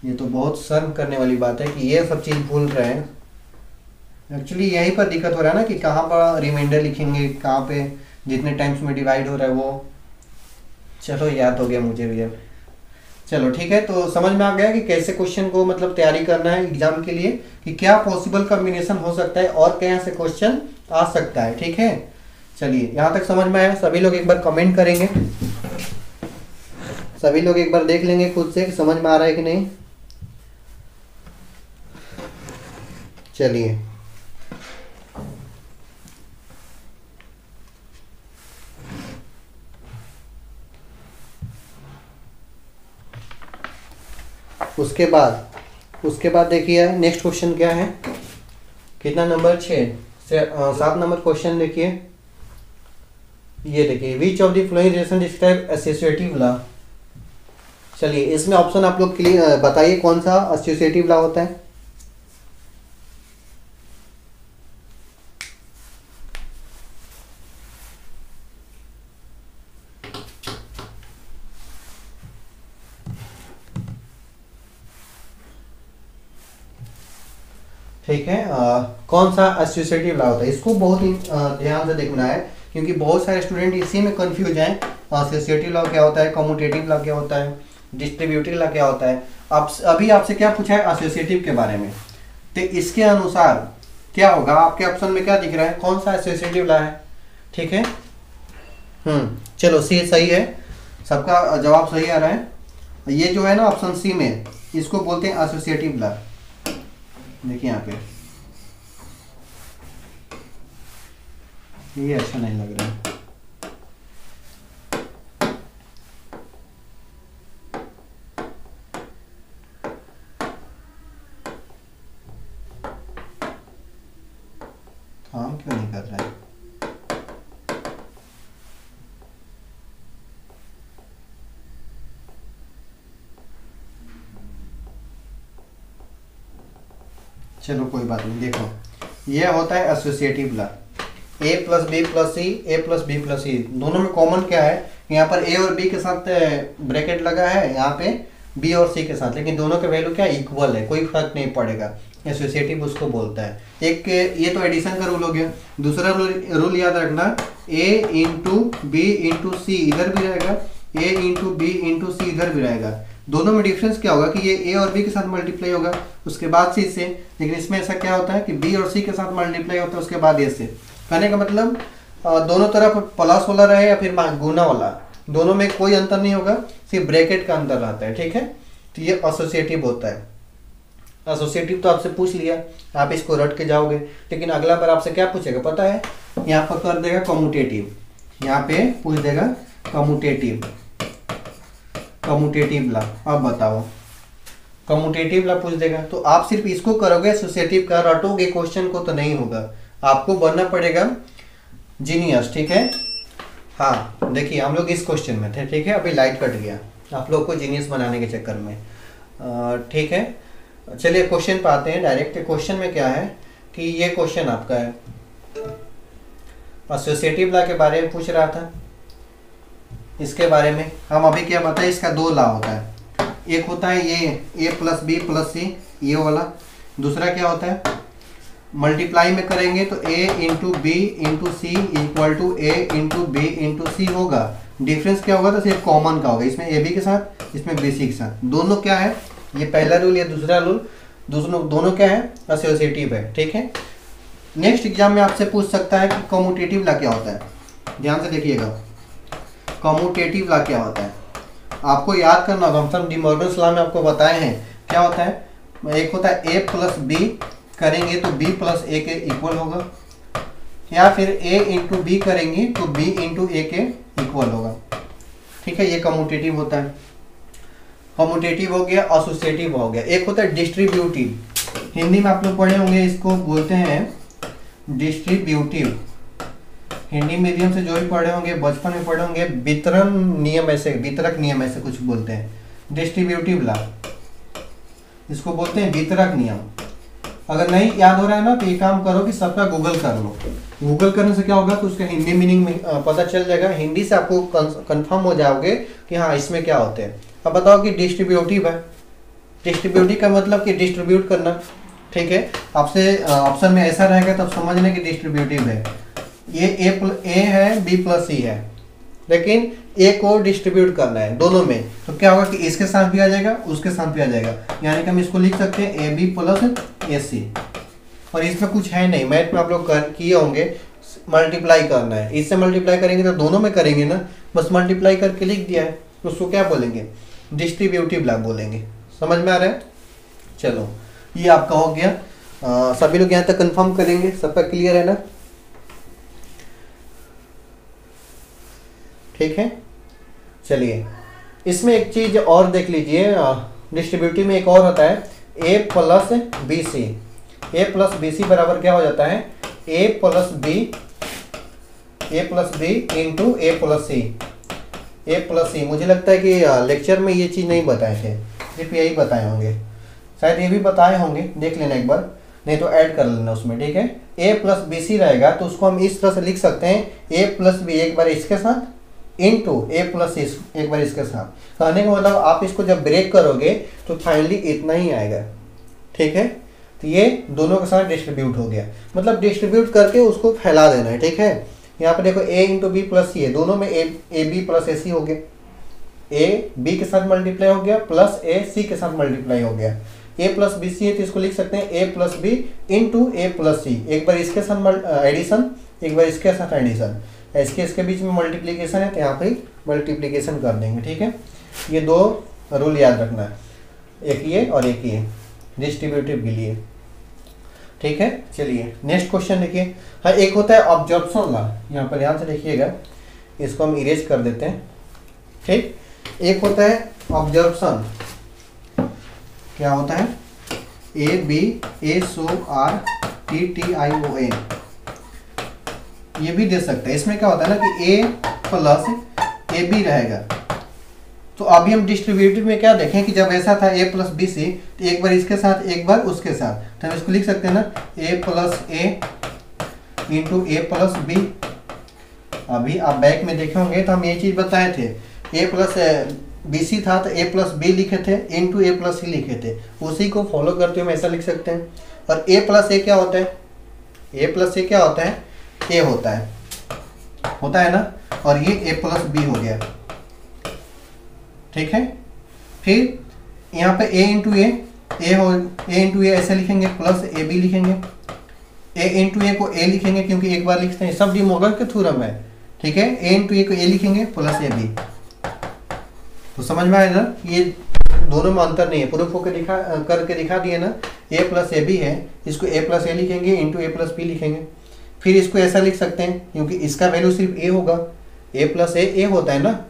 ये तो बहुत शर्म करने वाली बात है कि ये सब चीज़ भूल रहे हैं, एक्चुअली यहीं पर दिक्कत हो रहा है ना कि कहाँ पर रिमाइंडर लिखेंगे, कहाँ पे जितने टाइम्स में डिवाइड हो रहा है वो, चलो याद हो गया मुझे भी अब, चलो ठीक है, तो समझ में आ गया कि कैसे क्वेश्चन को मतलब तैयारी करना है एग्जाम के लिए, कि क्या पॉसिबल कॉम्बिनेशन हो सकता है और क्या से क्वेश्चन आ सकता है। ठीक है, चलिए यहाँ तक समझ में आया? सभी लोग एक बार कमेंट करेंगे, सभी लोग एक बार देख लेंगे खुद से कि समझ में आ रहा है कि नहीं। चलिए उसके बाद देखिए नेक्स्ट क्वेश्चन क्या है, कितना नंबर 6 से 7 नंबर क्वेश्चन देखिए। ये देखिए, which of the flowing relation describe associative law. चलिए इसमें ऑप्शन आप लोग क्लियर बताइए कौन सा एसोसिएटिव लॉ होता है। ठीक है, कौन सा एसोसिएटिव लॉ होता है, इसको बहुत ही ध्यान से देखना है, क्योंकि बहुत सारे स्टूडेंट इसी में कंफ्यूज हैं। एसोसिएटिव लॉ क्या होता है, कम्यूटेटिव लॉ क्या होता है, डिस्ट्रीब्यूटिव लॉ क्या होता है। अब अभी आपसे क्या पूछा है एसोसिएटिव के बारे में, तो इसके अनुसार क्या होगा, आपके ऑप्शन में क्या दिख रहा है, कौन सा एसोसिएटिव लॉ है। ठीक है, चलो सी सही है, सबका जवाब सही आ रहा है। ये जो है ना ऑप्शन सी में, इसको बोलते हैं एसोसिएटिव लॉ। देखिए यहाँ पे ये अच्छा नहीं लग रहा है। काम क्यों नहीं कर रहा है? चलो कोई बात नहीं, देखो ये होता है associative law. A plus B plus C, A plus B plus सी, दोनों में कॉमन क्या है, यहाँ पर ए और बी के साथ ब्रैकेट लगा है, यहाँ पे बी और सी के साथ, लेकिन दोनों के वैल्यू क्या इक्वल है, कोई फर्क नहीं पड़ेगा। एसोसिएटिव उसको बोलता है। एक ये तो एडिशन का रूल हो गया। दूसरा रूल याद रखना, ए इंटू बी इंटू सी इधर भी रहेगा, ए इंटू बी इंटू सी इधर भी रहेगा। दोनों में डिफरेंस क्या होगा कि ये ए और बी के साथ मल्टीप्लाई होगा उसके बाद सी से, लेकिन इसमें ऐसा क्या होता है कि बी और सी के साथ मल्टीप्लाई होता है उसके बाद ए से। कहने का मतलब दोनों तरफ प्लस वाला रहे या फिर गुना वाला, दोनों में कोई अंतर नहीं होगा, सिर्फ ब्रैकेट का अंतर रहता है। ठीक है, तो ये एसोसिएटिव होता है। एसोसिएटिव तो आपसे पूछ लिया, आप इसको रट के जाओगे, लेकिन अगला बार आपसे क्या पूछेगा पता है, यहाँ पर कर देगा कम्यूटेटिव, यहाँ पे पूछ देगा कम्यूटेटिव लॉ। अब बताओ, कम्यूटेटिव लॉ पूछ देगा, तो आप सिर्फ इसको करोगे, एसोसिएटिव का रटोगे क्वेश्चन को तो नहीं होगा, आपको बनना पड़ेगा जीनियस। ठीक है, हाँ देखिए हम लोग इस क्वेश्चन में थे। ठीक है, अभी लाइट कट गया आप लोग को जीनियस बनाने के चक्कर में। ठीक है, चलिए क्वेश्चन पे आते हैं डायरेक्ट। क्वेश्चन में क्या है कि ये क्वेश्चन आपका है, एसोसिएटिव लॉ के बारे में पूछ रहा था। इसके बारे में हम अभी क्या बताएं, इसका दो लॉ होता है, एक होता है ये ए प्लस बी प्लस सी ये वाला, दूसरा क्या होता है मल्टीप्लाई में करेंगे तो A into B into C equal to A into B into C होगा। डिफरेंस क्या होगा तो सिर्फ कॉमन का होगा, इसमें ए बी के साथ इसमें बी सी के साथ। दोनों क्या है, ये पहला रूल या दूसरा रूल, दोनों क्या है एसोसिएटिव है। ठीक है, नेक्स्ट एग्जाम में आपसे पूछ सकता है कि कम्यूटेटिव लॉ क्या होता है। ध्यान से देखिएगा, कम्यूटेटिव लॉ क्या होता है आपको याद करना होगा। हम डी मॉर्गन्स लॉ में आपको बताए हैं क्या होता है, एक होता है ए प्लस बी करेंगे तो बी प्लस ए के इक्वल होगा, या फिर ए इंटू बी करेंगे तो बी इंटू ए के इक्वल होगा। ठीक है, ये कम्यूटेटिव होता है। कम्यूटेटिव हो गया, एसोसिएटिव हो गया। एक होता है डिस्ट्रीब्यूटिव, हिंदी में आप लोग पढ़े होंगे, इसको बोलते हैं डिस्ट्रीब्यूटिव। हिंदी मीडियम से जो भी पढ़े होंगे, बचपन में पढ़े होंगे, वितरक नियम ऐसे कुछ बोलते हैं। डिस्ट्रीब्यूटिव लॉ इसको बोलते हैं वितरक नियम। अगर नहीं याद हो रहा है ना तो ये काम करो कि सबका गूगल कर लो। गूगल करने से क्या होगा तो उसका हिंदी मीनिंग में पता चल जाएगा, हिंदी से आपको कंफर्म हो जाओगे कि हाँ इसमें क्या होते हैं। अब बताओ कि डिस्ट्रीब्यूटिव है, डिस्ट्रीब्यूटिव का मतलब कि डिस्ट्रीब्यूट करना। ठीक है, आपसे ऑप्शन में ऐसा रहेगा तब समझने की डिस्ट्रीब्यूटिव है। ये ए है बी प्लस सी है, लेकिन ए को डिस्ट्रीब्यूट करना है दोनों में, तो क्या होगा कि इसके साथ भी आ जाएगा उसके साथ भी आ जाएगा, यानी कि हम इसको लिख सकते हैं ए बी प्लस ए सी। और इसमें कुछ है नहीं, मैथ में आप लोग कर किए होंगे, मल्टीप्लाई करना है, इससे मल्टीप्लाई करेंगे तो दोनों में करेंगे ना, बस मल्टीप्लाई करके लिख दिया है, उसको क्या बोलेंगे, डिस्ट्रीब्यूटिव लॉ बोलेंगे। समझ में आ रहा है? चलो ये आपका हो गया। सभी लोग यहाँ तक कंफर्म करेंगे, सबका क्लियर है ना? ठीक है, चलिए इसमें एक चीज और देख लीजिए, डिस्ट्रीब्यूटिव में एक और होता है a plus B C. A plus B C बराबर क्या हो जाता है, A plus B into A plus C. A plus C, मुझे लगता है कि लेक्चर में ये चीज़ नहीं बताए थे, सिर्फ यही बताए होंगे, शायद ये भी बताए होंगे, देख लेना एक बार, नहीं तो ऐड कर लेना उसमें। ठीक है, a प्लस बी सी रहेगा तो उसको हम इस तरह से लिख सकते हैं, a प्लस बी एक बार इसके साथ इंटू ए प्लस एक बार इसके साथ। कहने का मतलब आप इसको जब ब्रेक करोगे तो फाइनली इतना ही आएगा। ठीक है, तो ये दोनों के साथ डिस्ट्रीब्यूट हो गया, मतलब डिस्ट्रीब्यूट करके उसको फैला देना है। ठीक है, यहाँ पे देखो a इंटू बी प्लस सी है, दोनों में ए बी प्लस ए सी हो गया, ए बी के साथ मल्टीप्लाई हो गया प्लस ए सी के साथ मल्टीप्लाई हो गया। ए प्लस बी सी है तो इसको लिख सकते हैं A plus B into A plus सी, एक बार इसके साथ एडिशन, एक बार इसके साथ एडिशन, इसके बीच में मल्टीप्लिकेशन है तो यहाँ पे मल्टीप्लिकेशन कर देंगे। ठीक है, ये दो रूल याद रखना है, एक ये और एक ये डिस्ट्रीब्यूटिव के लिए। ठीक है, चलिए नेक्स्ट क्वेश्चन देखिए। हाँ, एक होता है ऑब्जर्प्शन लॉ, यहाँ पर ध्यान से देखिएगा, इसको हम इरेज कर देते हैं। ठीक, एक होता है ऑब्जर्प्शन, क्या होता है, A B A S O R T T I O N, ये भी दे सकते हैं। इसमें क्या होता है ना कि a प्लस ए बी रहेगा, तो अभी हम डिस्ट्रीब्यूटिव में क्या देखें कि जब ऐसा था a प्लस बी सी, तो एक बार इसके साथ एक बार उसके साथ, तो हम इसको लिख सकते हैं ना a plus A into A plus B. अभी आप बैक में देखे होंगे तो हम ये चीज़ बताए थे, a प्लस बी सी था तो a प्लस बी लिखे थे इंटू ए प्लस सी लिखे थे, उसी को फॉलो करते हुए हम ऐसा लिख सकते हैं। और a प्लस ए क्या होता है, a प्लस ए क्या होता है, ए होता है ना, और ये a प्लस बी हो गया। ठीक है, फिर यहाँ पे a इंटू ए इंटू ए ऐसे लिखेंगे, प्लस ए बी लिखेंगे, a इंटू ए को a लिखेंगे क्योंकि एक बार लिखते हैं, सब डी मोगर के थ्योरम है। ठीक है, a इंटू ए को a लिखेंगे प्लस ए बी, तो समझ में आया ना, ये दोनों में अंतर नहीं है, प्रूफ होकर करके दिखा दिए ना, a प्लस ए बी है, इसको a प्लस ए लिखेंगे इंटू ए प्लस बी लिखेंगे। फिर इसको ऐसा लिख सकते हैं क्योंकि इसका वैल्यू सिर्फ a होगा, a प्लस ए होता है ना,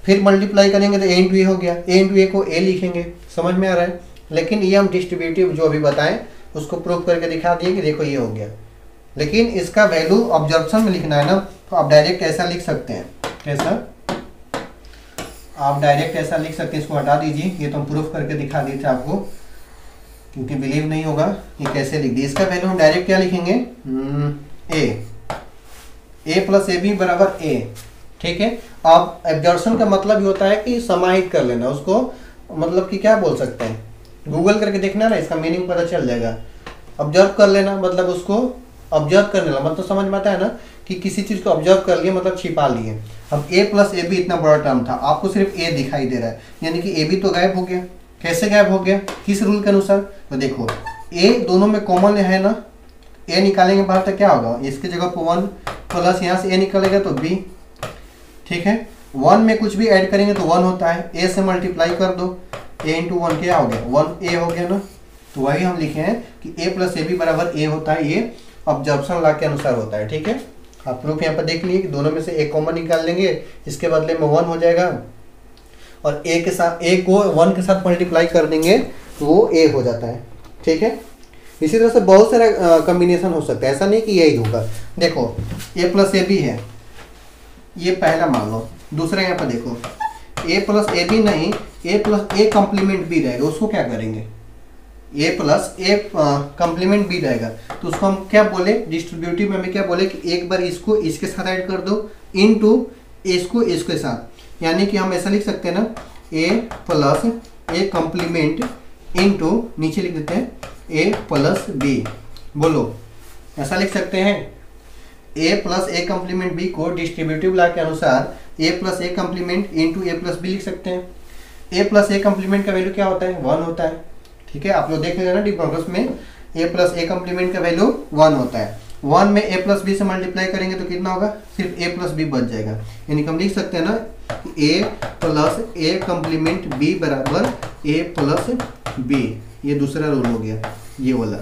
फिर मल्टीप्लाई करेंगे तो a इंटू ए हो गया, a इंटू ए को a लिखेंगे। समझ में आ रहा है? लेकिन ये हम डिस्ट्रीब्यूटिव जो अभी बताएं उसको प्रूव करके दिखा दिए कि देखो ये हो गया, लेकिन इसका वैल्यू ऑब्जर्प्शन में लिखना है ना, तो आप डायरेक्ट ऐसा लिख सकते हैं। कैसा? आप डायरेक्ट ऐसा लिख सकते हैं, इसको हटा दीजिए, ये तो हम प्रूफ करके दिखा दिए थे आपको, क्योंकि बिलीव नहीं होगा ये कैसे लिख दिए। इसका वैल्यू हम डायरेक्ट क्या लिखेंगे, ए प्लस ए बी बराबर ए। ठीक है, अब एब्जॉर्प्शन का मतलब ये होता है कि समाहित कर लेना उसको, मतलब कि क्या बोल सकते हैं, गूगल करके देखना ना, इसका मीनिंग पता चल जाएगा। ऑब्जर्व कर लेना मतलब उसको ऑब्जर्व करने लगा, मतलब समझ में आता है ना कि किसी चीज़ को ऑब्जर्व कर लिए मतलब छिपा लिए। अब ए प्लस ए बी इतना बड़ा टर्म था, आपको सिर्फ ए दिखाई दे रहा है, यानी कि ए बी तो गायब हो गया। कैसे गायब हो गया, किस रूल के अनुसार, तो देखो ए दोनों में कॉमन है ना, ए निकालेंगे बाहर तो क्या होगा, इसकी जगह पर 1 प्लस यहाँ से ए निकलेगा तो बी। ठीक है, 1 में कुछ भी ऐड करेंगे तो 1 होता है, ए से मल्टीप्लाई कर दो, ए इंटू 1 क्या हो गया, 1 ए हो गया ना। तो वही हम लिखे हैं कि ए प्लस ए बी बराबर ए होता है, ये ऑब्जर्प्शन लॉ के अनुसार होता है। ठीक है, आप प्रूफ यहाँ पर देख लिए कि दोनों में से एक कॉमन निकाल लेंगे, इसके बदले में 1 हो जाएगा, और ए के साथ ए को 1 के साथ मल्टीप्लाई कर देंगे तो वो ए हो जाता है। ठीक है, इसी तरह से बहुत सारा कॉम्बिनेशन हो सकता है, ऐसा नहीं कि यही होगा। देखो ए प्लस ए बी है, ये पहला मान लो, दूसरा यहाँ पर देखो ए प्लस ए बी नहीं, ए प्लस ए कॉम्प्लीमेंट बी रहेगा, उसको क्या करेंगे, ए प्लस ए कॉम्प्लीमेंट बी रहेगा, तो उसको हम क्या बोले, डिस्ट्रीब्यूटिव में हमें क्या बोले कि एक बार इसको इसके साथ ऐड कर दो इनटू इसको इसके साथ, यानी कि हम ऐसा लिख सकते हैं ना, ए प्लस ए कॉम्प्लीमेंट इनटू नीचे लिख देते हैं ए प्लस बी। बोलो ऐसा लिख सकते हैं, A plus A complement B को डिस्ट्रीब्यूटिव लॉ के अनुसार A plus A complement into A plus B लिख सकते हैं। ए प्लस ए कॉम्प्लीमेंट का वैल्यू क्या होता है, 1 होता है। ठीक है, आप लोग देख लेना डी प्रोग्रेस में, ए प्लस ए कम्प्लीमेंट का वैल्यू 1 होता है। 1 में ए प्लस बी से मल्टीप्लाई करेंगे तो कितना होगा, सिर्फ ए प्लस बी बच जाएगा। यानी कि हम लिख सकते हैं ना ए प्लस ए कम्प्लीमेंट बी बराबर ए प्लस बी। ये दूसरा रूल हो गया ये वाला।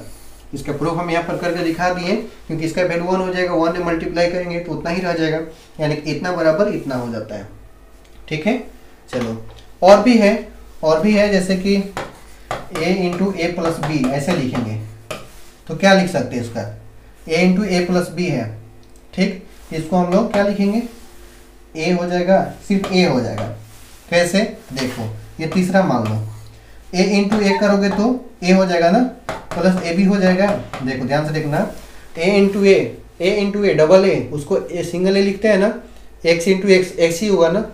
इसका प्रूफ हम यहाँ पर करके दिखा दिए, क्योंकि इसका वैल्यू 1 हो जाएगा, 1 में मल्टीप्लाई करेंगे तो उतना ही रह जाएगा, यानी कि इतना बराबर इतना हो जाता है। ठीक है, चलो और भी है जैसे कि a into A plus B ऐसे लिखेंगे तो क्या लिख सकते हैं इसका, a into A plus B है। ठीक, इसको हम लोग क्या लिखेंगे, a हो जाएगा, सिर्फ a हो जाएगा। कैसे, देखो ये तीसरा मान लो, a इंटू ए करोगे तो a हो जाएगा ना, प्लस ए भी हो जाएगा। देखो ध्यान से देखना, a into A double A, उसको a सिंगल ए लिखते हैं ना, x इंटू एक्स ही होगा ना।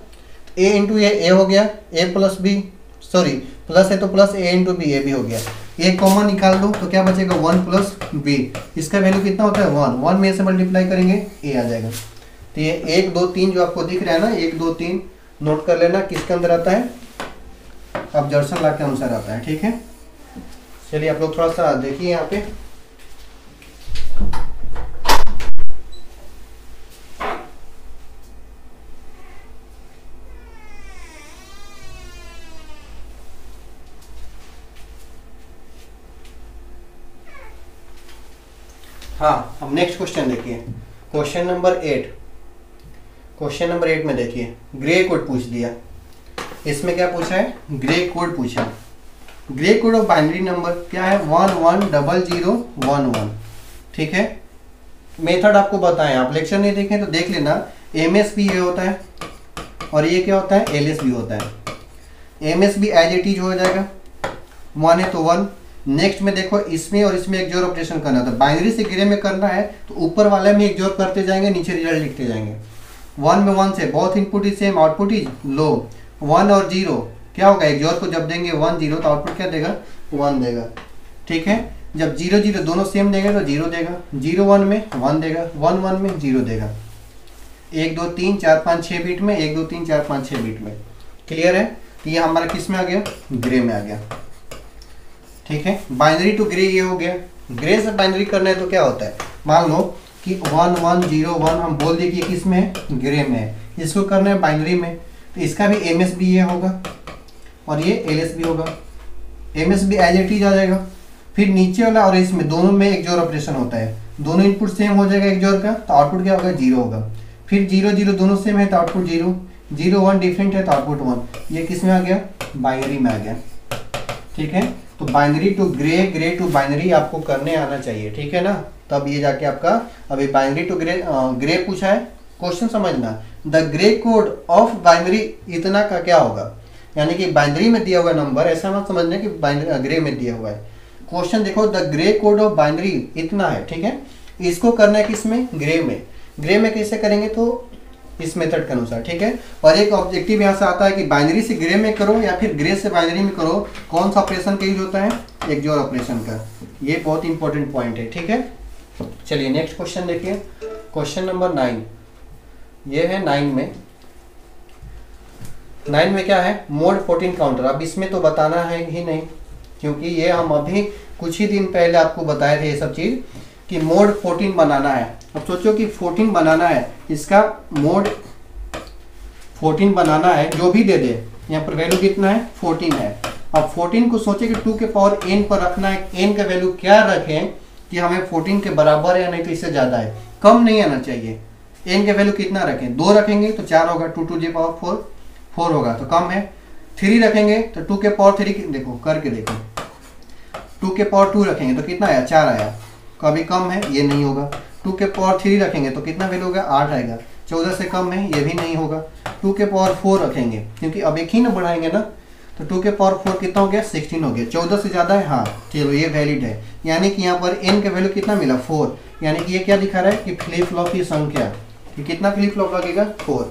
a इंटू ए हो गया, a plus B, sorry plus है तो plus a into B, A भी हो गया। ये कॉमन निकाल दो तो क्या बचेगा, 1 प्लस बी। इसका वैल्यू कितना होता है 1, 1 में से मल्टीप्लाई करेंगे a आ जाएगा। तो ये 1 2 3 जो आपको दिख रहा है ना, 1 2 3 नोट कर लेना किसके अंदर आता है, ऑब्जर्वेशन लॉ के अनुसार आता है। ठीक है, चलिए आप लोग थोड़ा सा देखिए यहाँ पे। हाँ, अब नेक्स्ट क्वेश्चन देखिए, क्वेश्चन नंबर 8। क्वेश्चन नंबर 8 में देखिए ग्रे कोड पूछ दिया। इसमें क्या पूछा है, ग्रे कोड पूछा। Grey code of binary number क्या है, 110011। ठीक है, मेथड आपको बताएं, आप लेक्चर नहीं देखें तो देख लेना। एमएसबी ये होता है और ये क्या होता है, एलएसबी होता है। एमएसबी एज इट इज हो जाएगा, 1 है तो 1। नेक्स्ट में देखो इसमें और इसमें एक जोड़ ऑपरेशन करना था, बाइनरी से ग्रे में करना है तो ऊपर वाले में एक जोड़ करते जाएंगे, नीचे रिजल्ट लिखते जाएंगे। 1 में 1 से both input is same, output is low. 1 और 0 क्या होगा, एक जोड़ को जब देंगे 1 0 तो आउटपुट क्या देगा, 1 देगा। ठीक है, जब 0 0 दोनों सेम देंगे तो 0 देगा, 0 1 में 1 देगा, 1 1 में 0 देगा। 1 2 3 4 5 6 बीट में, 1 2 3 4 5 6 बीट में। क्लियर है, तो ये हमारा किस में आ गया, ग्रे में आ गया। ठीक है, बाइनरी टू ग्रे ये हो गया। ग्रे से बाइनरी करना है तो क्या होता है, मान लो कि 1 1 0 1 हम बोल दिए कि किस में है, ग्रे में है। इसको करना है बाइनरी में तो इसका भी एमएसबी ये होगा और ये एलएसबी होगा। एमएसबी एज इट इज आ जाएगा। फिर नीचे वाला और इसमें दोनों में एक जोड़ ऑपरेशन होता है, दोनों इनपुट सेम हो जाएगा एक जोड़ का, तो आउटपुट क्या होगा, 0 होगा। फिर 0 0 दोनों सेम है तो आउटपुट 0, 0 1 डिफरेंट है तो आउटपुट 1। ये किस में आ गया, बाइनरी में आ गया। ठीक है, तो binary to Gray, Gray to binary आपको करने आना चाहिए। ठीक है ना, तब ये जाके आपका, अभी बाइनरी टू ग्रे पूछा है क्वेश्चन, समझना the grey code of binary इतना का क्या होगा, यानी कि बाइनरी में दिया हुआ नंबर, ऐसा मत समझना कि ग्रे में दिया हुआ है। क्वेश्चन देखो, the grey code of binary इतना है। ठीक है, इसको करना है किसमें, ग्रे में। ग्रे में कैसे करेंगे तो इस मेथड के अनुसार। ठीक है, और एक ऑब्जेक्टिव यहाँ से आता है कि बाइनरी से ग्रे में करो या फिर ग्रे से बाइनरी में करो, कौन सा ऑपरेशन का यूज होता है, एक जोड़ ऑपरेशन का। ये बहुत इंपॉर्टेंट पॉइंट है। ठीक है, चलिए नेक्स्ट क्वेश्चन देखिए, क्वेश्चन नंबर 9। ये है 9 में। 9 में क्या है, मोड 14 काउंटर। अब इसमें तो बताना है ही नहीं, क्योंकि ये हम अभी कुछ ही दिन पहले आपको बताए थे ये सब चीज कि मोड 14 बनाना है। अब सोचो कि 14 बनाना है, इसका मोड 14 बनाना है, जो भी दे दे, यहाँ पर वैल्यू कितना है, 14 है। अब 14 को सोचे कि 2 के पावर n पर रखना है, n का वैल्यू क्या रखें कि हमें 14 के बराबर है या नहीं तो इससे ज़्यादा है, कम नहीं आना चाहिए। n का वैल्यू कितना रखें, 2 रखेंगे तो 4 होगा, 2 टू द पावर 4, 4 होगा तो कम है। 3 रखेंगे तो 2 के पावर 3, देखो करके देखो, 2 के पावर 2 रखेंगे तो कितना आया, 4 आया, कभी कम है, ये नहीं होगा। 2 के पावर 3 रखेंगे तो कितना वैल्यू होगा, 8 आएगा, 14 से कम है, ये भी नहीं होगा। 2 के पावर 4 रखेंगे, क्योंकि अब एक ही ना बढ़ाएंगे ना, तो 2 के पावर 4 कितना हो गया, 16 हो गया। 14 से ज़्यादा है, हाँ चलो ये वैलिड है। यानी कि यहाँ पर n का वैल्यू कितना मिला, 4। यानी कि ये क्या दिखा रहा है कि फ्लिप फ्लॉप की संख्या, कि कितना फ्लिप फ्लॉप लगेगा, 4।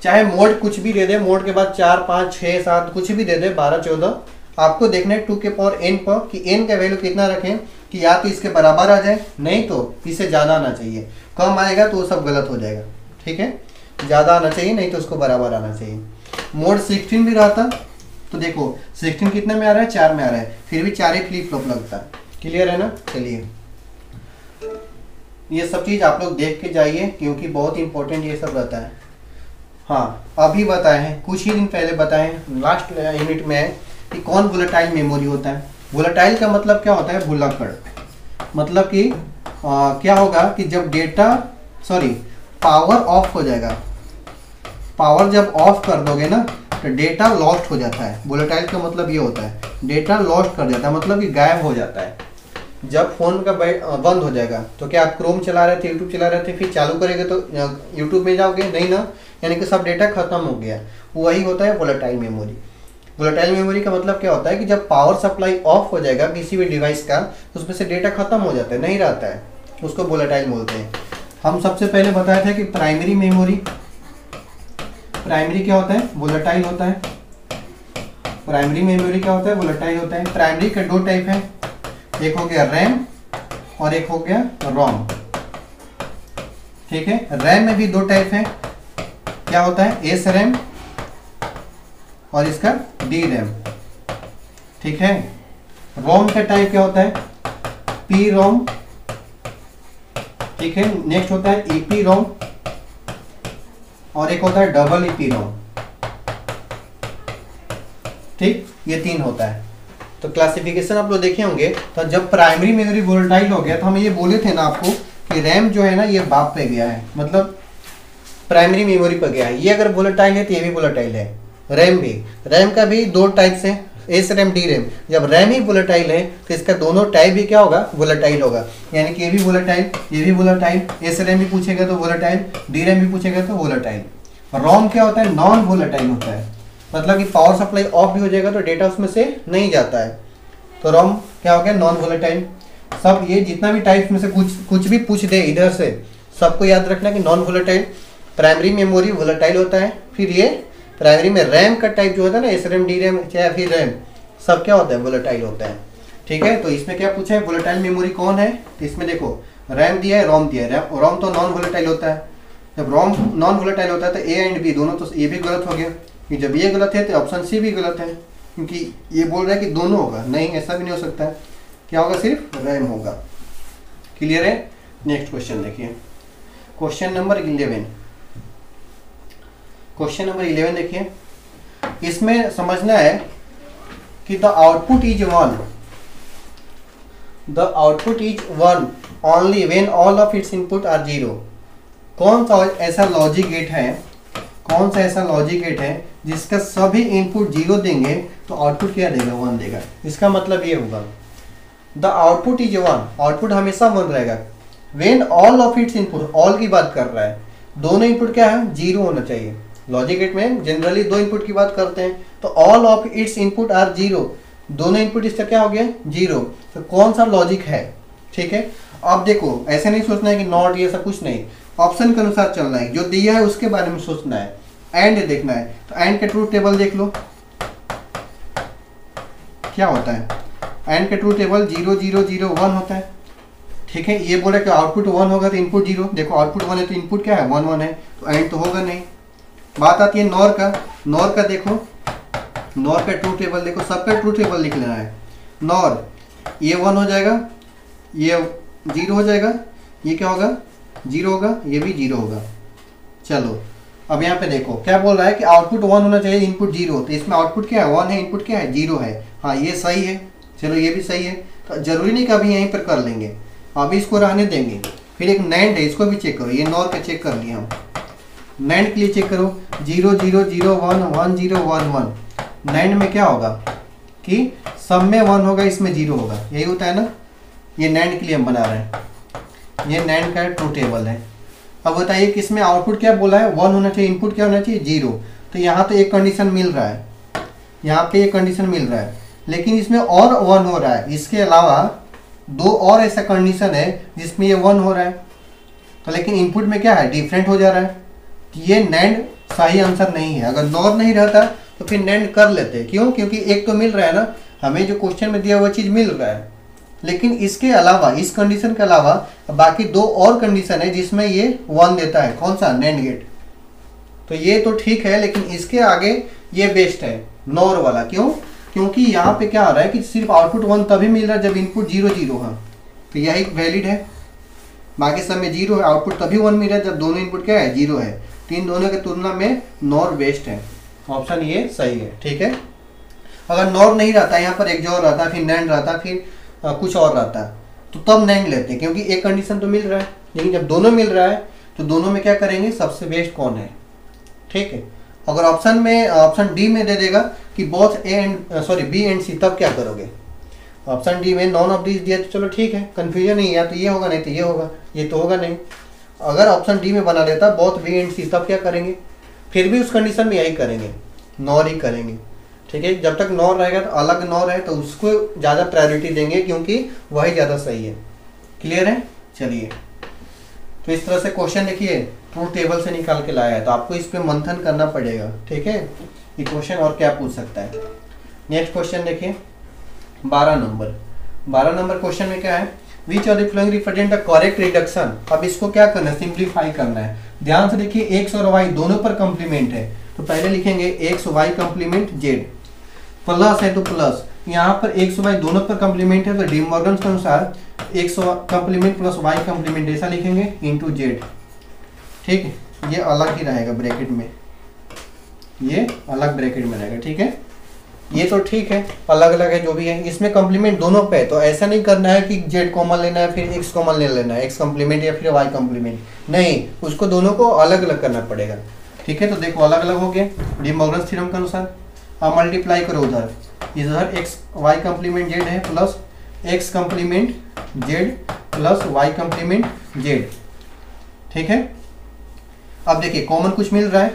चाहे मोड कुछ भी दे दे, मोड के बाद 4 5 6 7 कुछ भी दे दे, 12 14, आपको देखना है 2 के पावर n पर कि n का वैल्यू कितना रखें कि या तो इसके बराबर आ जाए, नहीं तो इससे ज़्यादा आना चाहिए। कम आएगा तो वो सब गलत हो जाएगा। ठीक है, ज़्यादा आना चाहिए, नहीं तो उसको बराबर आना चाहिए। मोड 16 भी रहता तो देखो 16 कितने में आ रहा है, 4 में आ रहा है, फिर भी 4 ही फ्लिप फ्लॉप लगता है। क्लियर है ना। चलिए ये सब चीज़ आप लोग देख के जाइए क्योंकि बहुत इंपॉर्टेंट ये सब रहता है। हाँ अभी बताए हैं, कुछ ही दिन पहले बताए हैं लास्ट यूनिट में है कि कौन वोलेटाइल मेमोरी होता है। वोलेटाइल का मतलब क्या होता है, भुलक्कड़। मतलब कि क्या होगा कि जब पावर ऑफ हो जाएगा, पावर जब ऑफ कर दोगे ना तो डेटा लॉस्ट हो जाता है। वोलेटाइल का मतलब ये होता है डेटा लॉस्ट कर जाता है, मतलब कि गायब हो जाता है। जब फोन का बंद हो जाएगा तो क्या आप क्रोम चला रहे थे, यूट्यूब चला रहे थे, फिर चालू करेंगे तो यूट्यूब में जाओगे नहीं ना, यानी कि सब डेटा खत्म हो गया। वही होता है वोलेटाइल मेमोरी। वोलेटाइल मेमोरी का मतलब क्या होता है कि जब पावर सप्लाई ऑफ हो जाएगा किसी भी डिवाइस का तो उसमें से डेटा खत्म हो जाता है, नहीं रहता है, उसको वोलेटाइल बोलते हैं। हम सबसे पहले बताया था कि प्राइमरी मेमोरी, प्राइमरी क्या होता है, वोलेटाइल होता है। प्राइमरी मेमोरी क्या होता है, वोलेटाइल होता है। प्राइमरी के दो टाइप है, एक हो गया रैम और एक हो गया रोम। ठीक है, रैम में भी दो टाइप है, क्या होता है, एस रैम और इसका डी रैम। ठीक है, रोम का टाइप क्या होता है, पी रोम। ठीक है, नेक्स्ट होता है ईपी रोम और एक होता है डबल ईपी रोम। ठीक, ये तीन होता है। तो क्लासिफिकेशन आप लोग देखे होंगे। तो जब प्राइमरी मेमोरी वोलेटाइल हो गया तो हम ये बोले थे ना आपको कि रैम जो है ना ये बाप पे गया है, मतलब प्राइमरी मेमोरी पर गया है। ये अगर वोलेटाइल है तो ये भी वोलेटाइल है, रैम भी। रैम का भी दो टाइप से, एस रैम डी रैम। जब रैम ही वोलेटाइल है तो इसका दोनों टाइप भी क्या होगा, वोलेटाइल होगा। यानी कि ये भी वोलेटाइल, ये भी वोलेटाइल। एस रैम भी पूछेगा तो वोलेटाइल, डी रैम भी पूछेगा तो वोलेटाइल। रोम क्या होता है, नॉन वोलेटाइल होता है, मतलब कि पावर सप्लाई ऑफ भी हो जाएगा तो डेटा उसमें से नहीं जाता है। तो रोम क्या हो गया, नॉन वोलेटाइल। सब ये जितना भी टाइप्स में से कुछ भी पूछ दे इधर से, सबको याद रखना कि non volatile. Primary memory volatile होता है। फिर ये प्राइमरी में रैम का टाइप जो होता है ना, एस रैम डी रैम चाहे फिर रैम, सब क्या होता है, वोलेटाइल होता है। ठीक है, तो इसमें क्या पूछा है, वोलेटाइल मेमोरी कौन है। इसमें देखो रैम दिया है, रोम दिया है। रोम तो नॉन वोलेटाइल होता है। जब रोम नॉन वोलेटाइल होता है तो ए एंड बी दोनों, तो ये भी गलत हो गया कि जब ये गलत है तो ऑप्शन सी भी गलत है, क्योंकि ये बोल रहा है कि दोनों होगा। नहीं, ऐसा भी नहीं हो सकता है। क्या होगा, सिर्फ रैम होगा। क्लियर है। नेक्स्ट क्वेश्चन देखिए, क्वेश्चन नंबर 11। क्वेश्चन नंबर 11 देखिए, इसमें समझना है कि the output is one, the output is one only when all of its input are zero. कौन सा ऐसा लॉजिक गेट है, कौन सा ऐसा लॉजिक गेट है जिसका सभी इनपुट जीरो देंगे तो आउटपुट क्या देगा, वन देगा। इसका मतलब ये होगा the output is one, output हमेशा वन रहेगा। When all of its input, all की बात कर रहा है, दोनों इनपुट क्या है, जीरो होना चाहिए। लॉजिक गेट में जनरली दो इनपुट की बात करते हैं, तो all of its input are zero, दोनों इनपुट इसका क्या हो गया, जीरो। तो कौन सा लॉजिक है। ठीक है, अब देखो ऐसे नहीं सोचना है कि नॉट, ये सब कुछ नहीं, ऑप्शन के अनुसार चलना है। जो दिया है उसके बारे में सोचना है, एंड देखना है। तो एंड का ट्रूथ टेबल देख लो क्या होता है। एंड का ट्रूथ टेबल 0 0 0 1 होता है। ठीक है, ये बोला कि आउटपुट 1 होगा तो इनपुट 0। देखो आउटपुट 1 है तो इनपुट क्या है, 1 1 है, तो एंड तो होगा नहीं। बात आती है नॉर का। नॉर का देखो, नॉर का ट्रूथ टेबल देखो, सबका ट्रूथ टेबल लिख लेना है। नॉर ये 1 हो जाएगा, ये 0 हो जाएगा, ये क्या होगा, 0 होगा, ये भी 0 होगा। चलो अब यहाँ पे देखो क्या बोल रहा है कि आउटपुट 1 होना चाहिए, इनपुट 0। तो इसमें आउटपुट क्या है, 1 है, इनपुट क्या है, 0 है। हाँ ये सही है, चलो ये भी सही है। तो जरूरी नहीं कि अभी यहीं पर कर लेंगे, अभी इसको रहने देंगे। फिर एक नैंड है, इसको भी चेक करो। ये नॉर का चेक कर लिया हम, नैंड के लिए चेक करो। 0 0 0 1 1 0 1 1। नैंड में क्या होगा कि सब में 1 होगा, इसमें 0 होगा, यही होता है ना। ये नैंड के लिए हम बना रहे हैं, ये नैंड का ट्रूथ टेबल है। अब बताइए कि इसमें आउटपुट क्या बोला है, 1 होना चाहिए, इनपुट क्या होना चाहिए, 0। तो यहाँ तो एक कंडीशन मिल रहा है, यहाँ पे एक कंडीशन मिल रहा है, लेकिन इसमें और 1 हो रहा है। इसके अलावा दो और ऐसा कंडीशन है जिसमें ये 1 हो रहा है, तो लेकिन इनपुट में क्या है, डिफरेंट हो जा रहा है। तो ये नैंड सही आंसर नहीं है। अगर नॉर नहीं रहता तो फिर नैंड कर लेते। क्यों, क्योंकि एक तो मिल रहा है ना, हमें जो क्वेश्चन में दिया हुआ चीज़ मिल रहा है, लेकिन इसके अलावा, इस कंडीशन के अलावा बाकी दो और कंडीशन है जिसमें ये 1 देता है। कौन सा, नैंड गेट। तो ये तो ठीक है, लेकिन इसके आगे ये बेस्ट है, नॉर वाला। क्यों, क्योंकि यहाँ पे क्या आ रहा है कि सिर्फ आउटपुट 1 तभी मिल रहा है जब इनपुट 0 0 है, तो यही वैलिड है। बाकी सब में 0 है, आउटपुट तभी 1 मिल रहा है जब दोनों इनपुट क्या है 0 है। तो इन दोनों की तुलना में नॉर बेस्ट है, ऑप्शन ये सही है। ठीक है, अगर नॉर नहीं रहता यहाँ पर एक जो और रहता, फिर नैंड रहता, फिर कुछ और रहता, तो तब नैंड लेते, क्योंकि एक कंडीशन तो मिल रहा है। लेकिन जब दोनों मिल रहा है तो दोनों में क्या करेंगे, सबसे बेस्ट कौन है। ठीक है, अगर ऑप्शन डी में दे देगा कि बोथ बी एंड सी, तब क्या करोगे। ऑप्शन डी में नॉन ऑफ दिस दिया तो चलो ठीक है, कंफ्यूजन नहीं, या तो ये होगा नहीं तो ये होगा, ये तो होगा नहीं। अगर ऑप्शन डी में बना लेता बोथ बी एंड सी, तब क्या करेंगे, फिर भी उस कंडीशन में यही करेंगे, नॉर ही करेंगे। ठीक है, जब तक नॉर रहेगा तो अलग नॉर है तो उसको ज़्यादा प्रायोरिटी देंगे, क्योंकि वही ज़्यादा सही है। क्लियर है, चलिए। तो इस तरह से क्वेश्चन देखिए ट्रूथ टेबल से निकाल के लाया है, तो आपको इस पे मंथन करना पड़ेगा। ठीक है, ये क्वेश्चन और क्या पूछ सकता है। नेक्स्ट क्वेश्चन देखिए 12 नंबर क्वेश्चन में क्या है, which of the following represent the correct reduction. अब इसको क्या करना है, सिंप्लीफाई करना है। ध्यान से देखिए, एक्स और वाई दोनों पर कंप्लीमेंट है, तो पहले लिखेंगे X Y complement Z, plus है तो प्लस, यहाँ पर एक्स वाई दोनों पर कंप्लीमेंट है, तो डी मॉर्गन के अनुसार X complement plus Y complement ऐसा लिखेंगे इनटू जेड। ठीक है, ये अलग ही रहेगा ब्रैकेट में, ये अलग ब्रैकेट में रहेगा। ठीक है, ये तो ठीक है, अलग अलग है जो भी है, इसमें कंप्लीमेंट दोनों पे, तो ऐसा नहीं करना है कि जेड कॉमन लेना है फिर एक्स कॉमन ले लेना है, एक्स कंप्लीमेंट या फिर वाई कंप्लीमेंट, नहीं, उसको दोनों को अलग अलग करना पड़ेगा। ठीक है, तो देखो अलग अलग हो गया डी मॉर्गन थ्योरम के अनुसार। अब मल्टीप्लाई करो इधर एक्स वाई कंप्लीमेंट जेड है plus X complement Z plus Y complement Z. ठीक है, अब देखिए कॉमन कुछ मिल रहा है,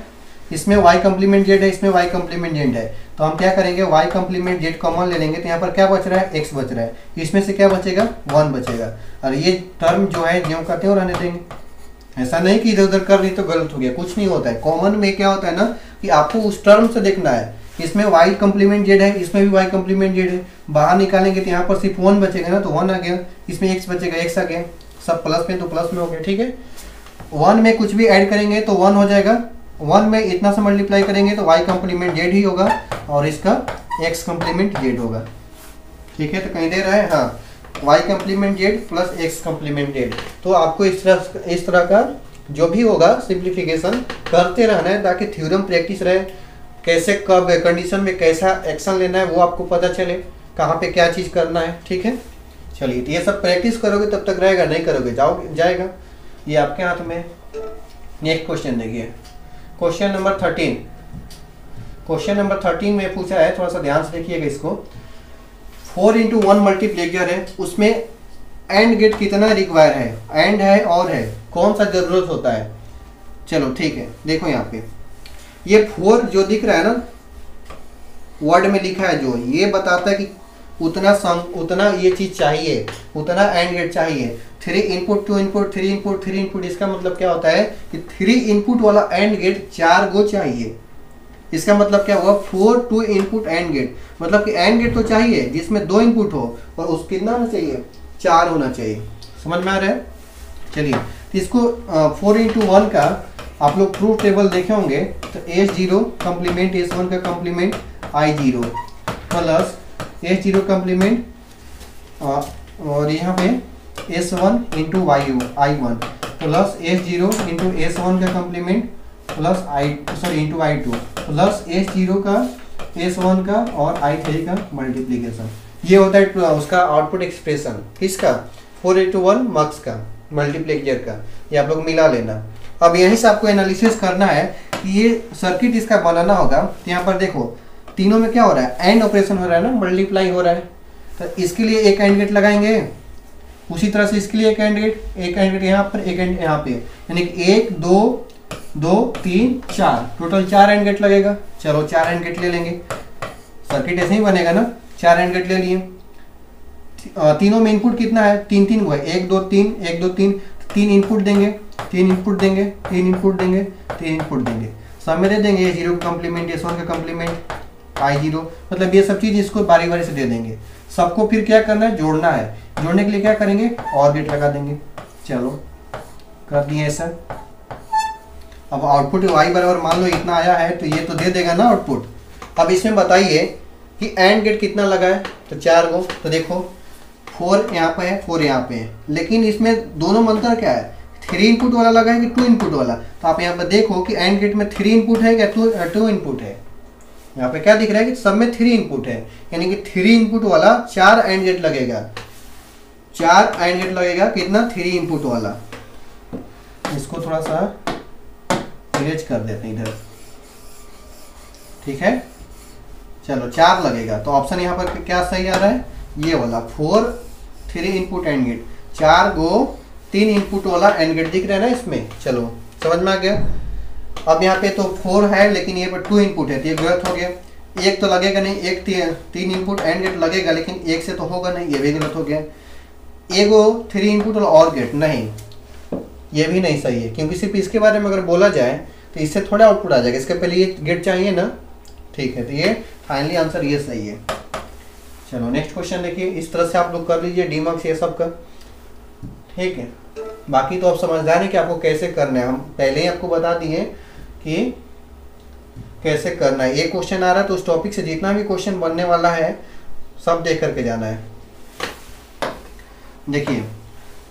इसमें y कंप्लीमेंट जेड है, इसमें y कंप्लीमेंट जेड है, तो हम क्या करेंगे y कंप्लीमेंट जेड कॉमन ले लेंगे, तो यहाँ पर क्या बच रहा है x बच रहा है, इसमें से क्या बचेगा 1 बचेगा, और ये टर्म जो है ज्यों का त्यों रहने देंगे। ऐसा नहीं कि इधर उधर कर दी तो गलत हो गया, कुछ नहीं होता है। कॉमन में क्या होता है ना कि आपको उस टर्म से देखना है, इसमें y कंप्लीमेंट जेड है, इसमें भी y कंप्लीमेंट जेड है, बाहर निकालेंगे तो यहाँ पर सिर्फ 1 बचेगा ना, तो 1 आ गया, इसमें x बचेगा, x आ गया, सब प्लस में तो प्लस में हो गया। ठीक है, 1 में कुछ भी ऐड करेंगे तो 1 हो जाएगा, 1 में इतना से मल्टीप्लाई करेंगे तो y कंप्लीमेंट जेड ही होगा और इसका x कंप्लीमेंट जेड होगा। ठीक है, तो कहीं दे रहा है हाँ y complement Z plus x complement Z. तो आपको इस तरह का जो भी होगा सिंप्लीफिकेशन करते रहना है, ताकि थ्योरम प्रैक्टिस रहे, कैसे कब कंडीशन में कैसा एक्शन लेना है वो आपको पता चले, कहाँ पे क्या चीज़ करना है। ठीक है, चलिए, तो ये सब प्रैक्टिस करोगे तब तक रहेगा, नहीं करोगे जाएगा, ये आपके हाथ में। नेक्स्ट क्वेश्चन देखिए, क्वेश्चन नंबर 13 में पूछा है, थोड़ा सा ध्यान से देखिएगा इसको। 4x1 मल्टीप्लेक्सर है, उसमें एंड गेट कितना रिक्वायर है, एंड है और है, कौन सा जरूरत होता है। चलो ठीक है, देखो यहाँ पे ये 4 जो दिख रहा है ना वर्ड में लिखा है, जो ये बताता है कि उतना ये चीज चाहिए, उतना एंड गेट चाहिए। 3 इनपुट 2 इनपुट 3 इनपुट 3 इनपुट, इसका मतलब क्या होता है कि 3 इनपुट वाला एंड गेट 4 गो चाहिए। इसका मतलब क्या हुआ, 4 2 इनपुट एंड गेट, मतलब कि एंड गेट तो चाहिए जिसमें 2 इनपुट हो और उस कितना होना चाहिए, 4 होना चाहिए। समझ में आ रहा है। चलिए, तो इसको 4x1 का आप लोग ट्रूथ टेबल देखे होंगे, तो S0 कंप्लीमेंट S1 का complement I0 plus S0 complement और यहाँ पे S1 into I1 plus S0 into S1 का complement plus into I2 plus S0 का S1 का और I3 का मल्टीप्लीकेशन। ये होता है उसका आउटपुट एक्सप्रेशन, किसका 4x1 मार्क्स का मल्टीप्लेक्सर का, ये आप लोग मिला लेना। अब यहीं से आपको एनालिसिस करना है कि ये सर्किट इसका बनाना होगा। तो यहाँ पर देखो तीनों में क्या हो रहा है, एंड ऑपरेशन हो रहा है ना, मल्टीप्लाई हो रहा है, तो इसके लिए एक एंड गेट लगाएंगे, उसी तरह से इसके लिए एक एंड गेट यहाँ पर, एक एंड यहाँ पे, यानी कि 1 2 2 3 4, टोटल 4 एंड गेट लगेगा। चलो 4 एंड गेट ले लेंगे, सर्किट ऐसे ही बनेगा ना, 4 एंड गेट ले लिए। तीनों में इनपुट कितना है, 3 3 हुआ, 1 2 3 1 2 3, 3 इनपुट देंगे, 3 इनपुट देंगे, 3 इनपुट देंगे, 3 इनपुट देंगे, सब में दे देंगे। S0 का कंप्लीमेंट S1 का कंप्लीमेंट I0, मतलब ये सब चीज इसको बारी बारी से दे देंगे। सबको फिर क्या करना है, जोड़ना है। जोड़ने के लिए क्या करेंगे, और गेट लगा देंगे। चलो कर दिए ऐसा। अब आउटपुट y बराबर मान लो इतना आया है, तो ये तो दे देगा ना आउटपुट। अब इसमें बताइए कि एंड गेट कितना लगा है, तो 4 गो। तो देखो 4 यहाँ पे है, 4 यहाँ पे है, लेकिन इसमें दोनों में अंतर क्या है, 3 इनपुट वाला लगा है कि 2 इनपुट वाला। तो आप यहाँ पे देखो कि एंड गेट में 3 इनपुट है क्या 2 इनपुट है। यहाँ पे क्या दिख रहा है कि सब में 3 इनपुट है, यानी कि 3 इनपुट वाला 4 एंड गेट लगेगा। 4 एंड गेट लगेगा कितना, 3 इनपुट वाला। इसको थोड़ा सा इरेज कर देते हैं इधर, ठीक है। चलो 4 लगेगा, तो ऑप्शन यहाँ पर क्या सही आ रहा है, ये वाला 4 3 इनपुट एंड गेट, 4 गो 3 इनपुट वाला एंड गेट दिख रहा है ना इसमें। चलो समझ में आ गया। अब यहाँ पे तो 4 है लेकिन ये पर 2 इनपुट है, तो ये गलत हो गया। एक तो लगेगा नहीं, एक 3 इनपुट एंड गेट लगेगा, लेकिन एक से तो होगा नहीं, ये भी गलत हो गया। एगो 3 इनपुट वाला और गेट नहीं, ये भी नहीं सही है, क्योंकि सिर्फ इसके बारे में अगर बोला जाए तो इससे थोड़ा आउटपुट आ जाएगा। इसके पहले ये गेट चाहिए ना, ठीक है। तो ये फाइनली आंसर ये सही है। चलो नेक्स्ट क्वेश्चन देखिए। इस तरह से आप लोग कर लीजिए डीमक्स ये सब का, ठीक है। बाकी तो आप समझदार हैं कि आपको कैसे करना है, हम पहले ही आपको बता दिए कि कैसे करना है। एक क्वेश्चन आ रहा है तो उस टॉपिक से जितना भी क्वेश्चन बनने वाला है सब देख करके जाना है। देखिए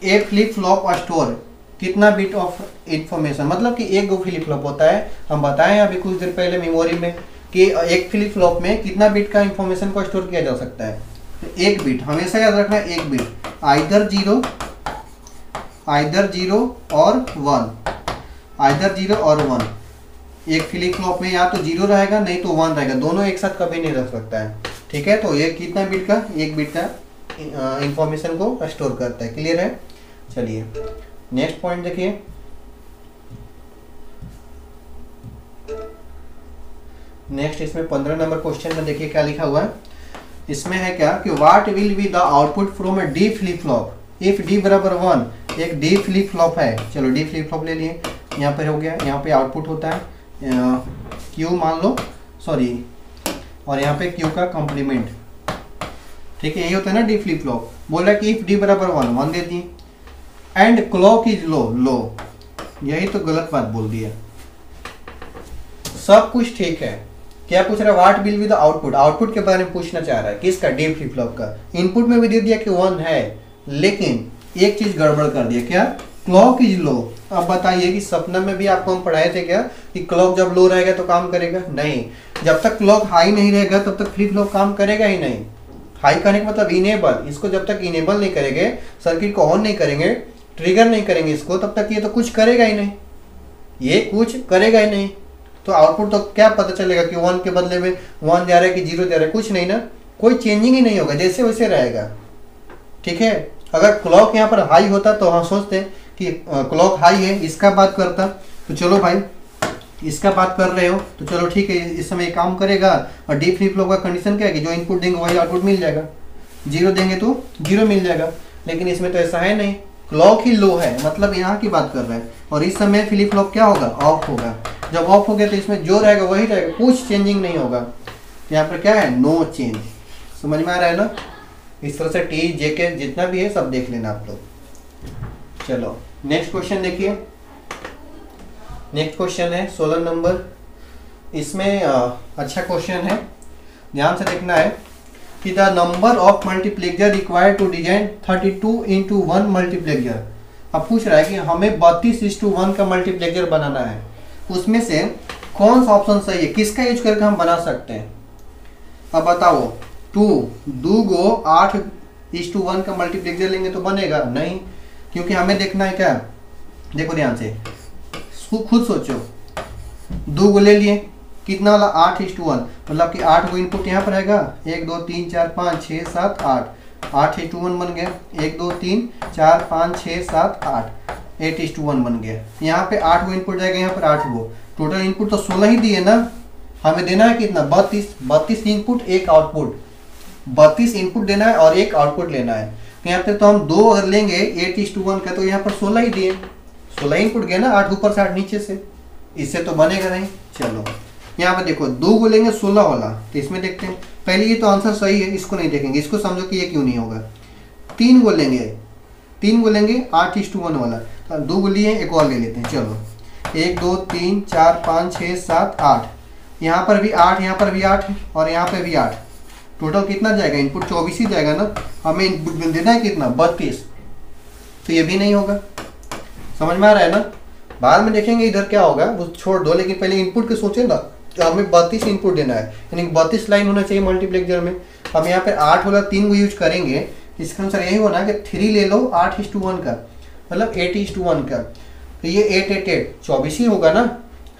ए फ्लिप फ्लॉप स्टोर कितना बिट ऑफ इंफॉर्मेशन, मतलब कि एक गो फ्लिप फ्लॉप होता है। हम बताएं अभी कुछ देर पहले मेमोरी में कि एक फ्लिप फ्लॉप में कितना बिट का इंफॉर्मेशन को स्टोर किया जा सकता है। तो एक बिट हमेशा याद रखना है, एक बिट आइदर जीरो और 1, आइदर 0 और 1। एक फ्लिप फ्लॉप में या तो 0 रहेगा नहीं तो 1 रहेगा, दोनों एक साथ कभी नहीं रह सकता है, ठीक है। तो ये कितना बिट का, एक बिट का इंफॉर्मेशन को स्टोर करता है। क्लियर है। चलिए नेक्स्ट पॉइंट देखिए। नेक्स्ट इसमें 15 नंबर क्वेश्चन में देखिए क्या लिखा हुआ है। इसमें है क्या कि what will be the output from a D flip flop if D बराबर 1। एक डी फ्लिप फ्लॉप है, चलो डी फ्लिप फ्लॉप ले लिए, यहाँ पर हो गया। यहाँ पे आउटपुट होता है क्यू मान लो, सॉरी, और यहाँ पे क्यू का कॉम्प्लीमेंट, ठीक है। यही होता है ना डी फ्लिप फ्लॉप। बोल रहा है कि इफ डी बराबर 1 दे दिए एंड क्लॉक इज लो, यही तो गलत बात बोल दी है। सब कुछ ठीक है, क्या पूछ रहा है, what will be the output, output के बारे में पूछना चाह रहा है, किसका, डी फ्लिप फ्लॉप का। इनपुट में भी दे दिया कि 1 है, लेकिन एक चीज गड़बड़ कर दिया, क्या, क्लॉक इज लो। अब बताइए कि सपना में भी आपको हम पढ़ाए थे क्या कि क्लॉक जब लो रहेगा तो काम करेगा, नहीं। जब तक क्लॉक हाई नहीं रहेगा तब तक फ्लिप फ्लॉप काम करेगा ही नहीं। हाई करने का मतलब इनेबल, इसको जब तक इनेबल नहीं करेंगे, सर्किट को ऑन नहीं करेंगे, ट्रिगर नहीं करेंगे इसको, तब तक ये तो कुछ करेगा ही नहीं, ये कुछ करेगा ही नहीं। तो आउटपुट तो क्या पता चलेगा कि 1 के बदले में 1 जा रहा है कि 0 जा रहा है, कुछ नहीं ना, कोई चेंजिंग ही नहीं होगा, जैसे वैसे रहेगा, ठीक है। अगर क्लॉक यहाँ पर हाई होता तो हम सोचते कि क्लॉक हाई है, इसका बात करता, तो चलो भाई इसका बात कर रहे हो तो चलो ठीक है, इस समय काम करेगा। और डी फ्लिप फ्लॉप का कंडीशन क्या है कि जो इनपुट देंगे वही आउटपुट मिल जाएगा, 0 देंगे तो 0 मिल जाएगा। लेकिन इसमें तो ऐसा है नहीं, क्लॉक ही लो है, मतलब यहाँ की बात कर रहे हैं। और इस समय फ्लिप फ्लॉप क्या होगा, ऑफ होगा। जब ऑफ हो गया तो इसमें जो रहेगा वही रहेगा, कुछ चेंजिंग नहीं होगा। यहाँ पर क्या है, नो चेंज। समझ में आ रहा है ना। इस तरह से टी जे के जितना भी है सब देख लेना आप लोग। चलो नेक्स्ट क्वेश्चन देखिए। नेक्स्ट क्वेश्चन है 16 नंबर। इसमें अच्छा क्वेश्चन है, ध्यान से देखना है कि the number of multiplexer required to design 32:1 multiplexer. अब पूछ रहा है कि हमें 32:1 का मल्टीप्लेक्सर बनाना है, उसमें से कौन सा ऑप्शन सही है, किसका यूज करके हम बना सकते हैं। अब बताओ, 2 गो 8:1 का मल्टीप्लेक्सर लेंगे तो बनेगा नहीं, क्योंकि हमें देखना है क्या, देखो ध्यान से खुद सोचो। 2 गो ले लिए, कितना वाला 8:1, मतलब कि 8 गो इनपुट यहाँ पर आएगा, 1 2 3 4 5 6 7 8, 8:1 बन गया। 1 2 3 4 5 6 7 8, 8:1 बन गया। यहाँ पे 8 गो इनपुट जाएगा, यहाँ पर 8 गो, टोटल इनपुट तो 16 ही दिए ना। हमें देना है कितना, 32 इनपुट 1 आउटपुट, 32 इनपुट देना है और 1 आउटपुट लेना है। तो यहाँ पे तो हम 2 अगर लेंगे 8:1 का तो यहाँ पर 16 ही दिए, 16 इनपुट गए ना, 8 ऊपर से 8 नीचे से, इससे तो बनेगा नहीं। चलो यहाँ पे देखो 2 को लेंगे 16 वाला, तो इसमें देखते हैं। पहले ये तो आंसर सही है, इसको नहीं देखेंगे, इसको समझो कि ये क्यों नहीं होगा। 3 को लेंगे 8:1 वाला, तो 2 को लिए, एक और ले लेते हैं। चलो 1 2 3 4 5 6 7 8, यहाँ पर भी 8, यहाँ पर भी 8 और यहाँ पे भी 8, टोटल कितना जाएगा, इनपुट 24 ही जाएगा ना, हमें इनपुट देना है कितना 32, तो ये भी नहीं होगा। समझ में आ रहा है ना। बाद में देखेंगे इधर क्या होगा वो छोड़ दो, लेकिन पहले इनपुट के सोचे ना, हमें 32 इनपुट देना है, यानी 32 लाइन होना चाहिए मल्टीप्लेक्सर में। हम यहाँ पे 8 वाला 3 को यूज करेंगे, इसका आंसर यही होना कि 3 ले लो 8:1 का, मतलब 8:1 का, तो ये 8 8 8 24 ही होगा ना।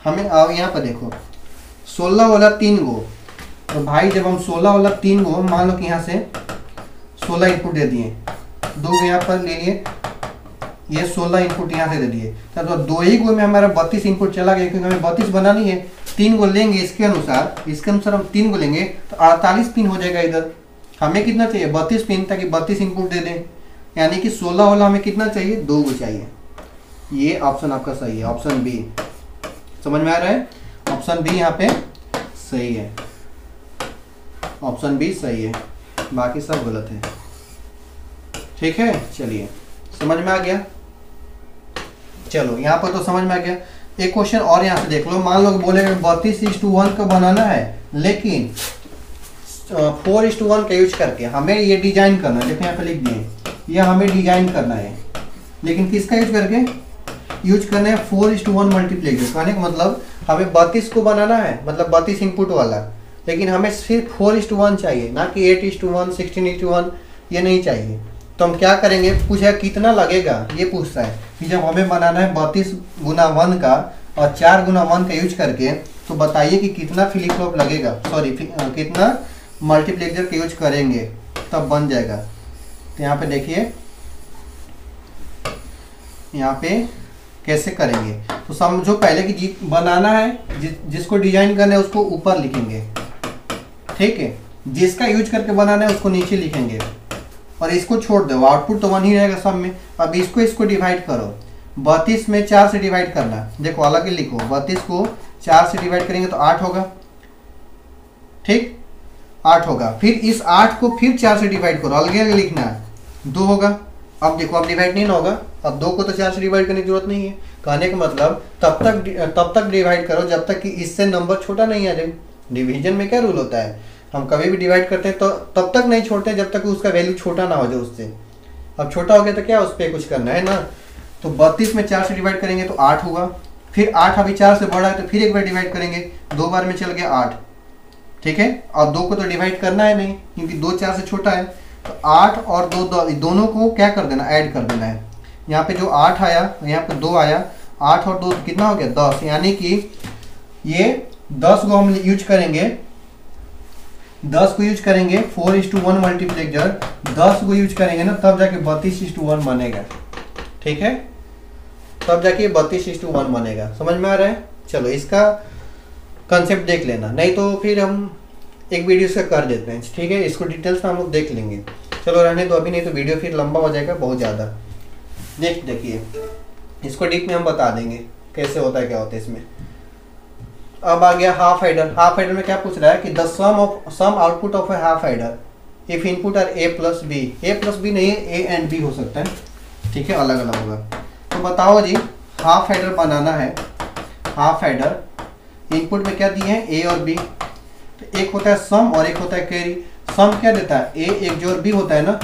हमें आओ यहाँ पर देखो 16 वाला 3 गो, तो भाई जब हम 16 वाला 3 गो, मान लो कि यहाँ से 16 इनपुट दे दिए, 2 यहाँ पर ले लिए, ये 16 इनपुट यहाँ से दे दिए, तो 2 ही गो में हमारा 32 इनपुट चला गया, क्योंकि हमें 32 बनानी है। 3 गो लेंगे इसके अनुसार हम 3 गो लेंगे तो 48 पिन हो जाएगा इधर। हमें कितना चाहिए 32 पिन, ताकि 32 इनपुट दे दें, यानी कि 16 वाला हमें कितना चाहिए 2 गो चाहिए। ये ऑप्शन आपका सही है, ऑप्शन बी। समझ में आ रहा है, ऑप्शन बी यहाँ पे सही है, ऑप्शन बी सही है, बाकी सब गलत है। ठीक है, चलिए समझ में आ गया। चलो यहाँ पर तो समझ में आ गया। एक क्वेश्चन और यहाँ से देख लो, मान लो बोले 32:1 का बनाना है, लेकिन 4:1 का यूज करके हमें ये डिजाइन करना है। देखो यहाँ पे लिख दिए, ये हमें डिजाइन करना है, लेकिन किसका यूज करके यूज करना है 4:1 मल्टीप्लेक्सर। कहने का मतलब हमें 32 को बनाना है, मतलब 32 इनपुट वाला, लेकिन हमें सिर्फ 4:1 चाहिए, ना कि 8:1 16:1 ये नहीं चाहिए। तो हम क्या करेंगे, पूछा कितना लगेगा, ये पूछता है कि जब हमें बनाना है 32x1 का और 4x1 का यूज करके, तो बताइए कि कितना फ्लिप फ्लॉप लगेगा, सॉरी कितना मल्टीप्लेक्सर का यूज करेंगे तब बन जाएगा। तो यहाँ पे देखिए, यहाँ पे कैसे करेंगे, तो समझो पहले कि बनाना है, जिसको डिजाइन करना है उसको ऊपर लिखेंगे, ठीक है, जिसका यूज करके बनाना है उसको नीचे लिखेंगे, और इसको छोड़ दो, आउटपुट तो 1 ही रहेगा सब में। अब इसको डिवाइड करो, 32 में 4 से डिवाइड करना, देखो अलग ही लिखो, 32 को 4 से डिवाइड करेंगे तो 8 होगा, ठीक 8 होगा। फिर इस 8 को फिर 4 से डिवाइड करो, अलग अलग लिखना है, 2 होगा। अब देखो अब डिवाइड नहीं ना होगा, अब 2 को तो 4 से डिवाइड करने की जरूरत नहीं है। कहने का मतलब तब तक डिवाइड करो जब तक कि इससे नंबर छोटा नहीं आ जाए। डिवीजन में क्या रूल होता है, हम कभी भी डिवाइड करते हैं तो तब तक नहीं छोड़ते जब तक उसका वैल्यू छोटा ना हो जाए उससे। अब छोटा हो गया तो क्या उस पर कुछ करना है ना। तो 32 में 4 से डिवाइड करेंगे तो 8 होगा, फिर 8 अभी 4 से बड़ा है तो फिर एक बार डिवाइड करेंगे, 2 बार में चल गया 8, ठीक है। अब 2 को तो डिवाइड करना है नहीं, क्योंकि 2 4 से छोटा है, तो 8 और 2 दोनों को क्या कर देना, ऐड कर देना है। यहाँ पे जो 8 आया, यहाँ पे 2 आया, 8 और 2 कितना हो गया 10, यानी कि ये 10 को हम यूज करेंगे, 10 को यूज करेंगे 4:1 मल्टीप्लेक्सर, 10 को यूज करेंगे ना तब जाके 32:1 बनेगा, ठीक है, तब जाके 32:1 बनेगा। समझ में आ रहा है। चलो इसका कंसेप्ट देख लेना, नहीं तो फिर हम एक वीडियो से कर देते हैं, ठीक है, इसको डिटेल्स में हम लोग देख लेंगे। चलो रहने दो अभी, नहीं तो वीडियो फिर लंबा हो जाएगा बहुत ज़्यादा। नेक्स्ट देखिए, इसको डीप में हम बता देंगे कैसे होता है क्या होता है इसमें। अब आ गया हाफ एडर। हाफ एडर में क्या पूछ रहा है कि the sum output of a half adder if input are A plus B. A plus B नहीं है, ए एंड बी हो सकता है, ठीक है, अलग अलग होगा। तो बताओ जी, हाफ एडर बनाना है। हाफ एडर इनपुट में क्या दिए हैं, ए और बी, तो एक होता है सम और एक होता है कैरी। सम क्या देता है, ए एक जोड़ बी होता है ना,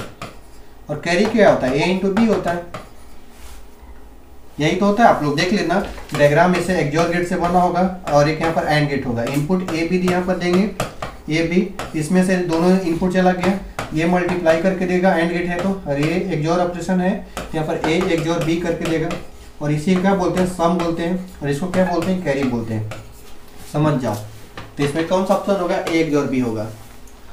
और कैरी क्या होता है, ए इंटू बी होता है, यही तो होता है। आप लोग देख लेना डायग्राम में से एक जोर गेट से बना होगा और एक यहाँ पर एंड गेट होगा। इनपुट ए बी यहाँ पर देंगे, ए बी, इसमें से दोनों इनपुट चला गया, ये मल्टीप्लाई करके देगा, एंड गेट है तो, और ये एक जोर ऑपरेशन है, यहाँ पर ए एक जोर बी करके देगा, और इसी क्या बोलते हैं, सम बोलते हैं, और इसको क्या बोलते हैं, कैरी बोलते हैं। समझ जाओ। तो इसमें कौन सा ऑप्शन होगा, ए एक जोर बी होगा।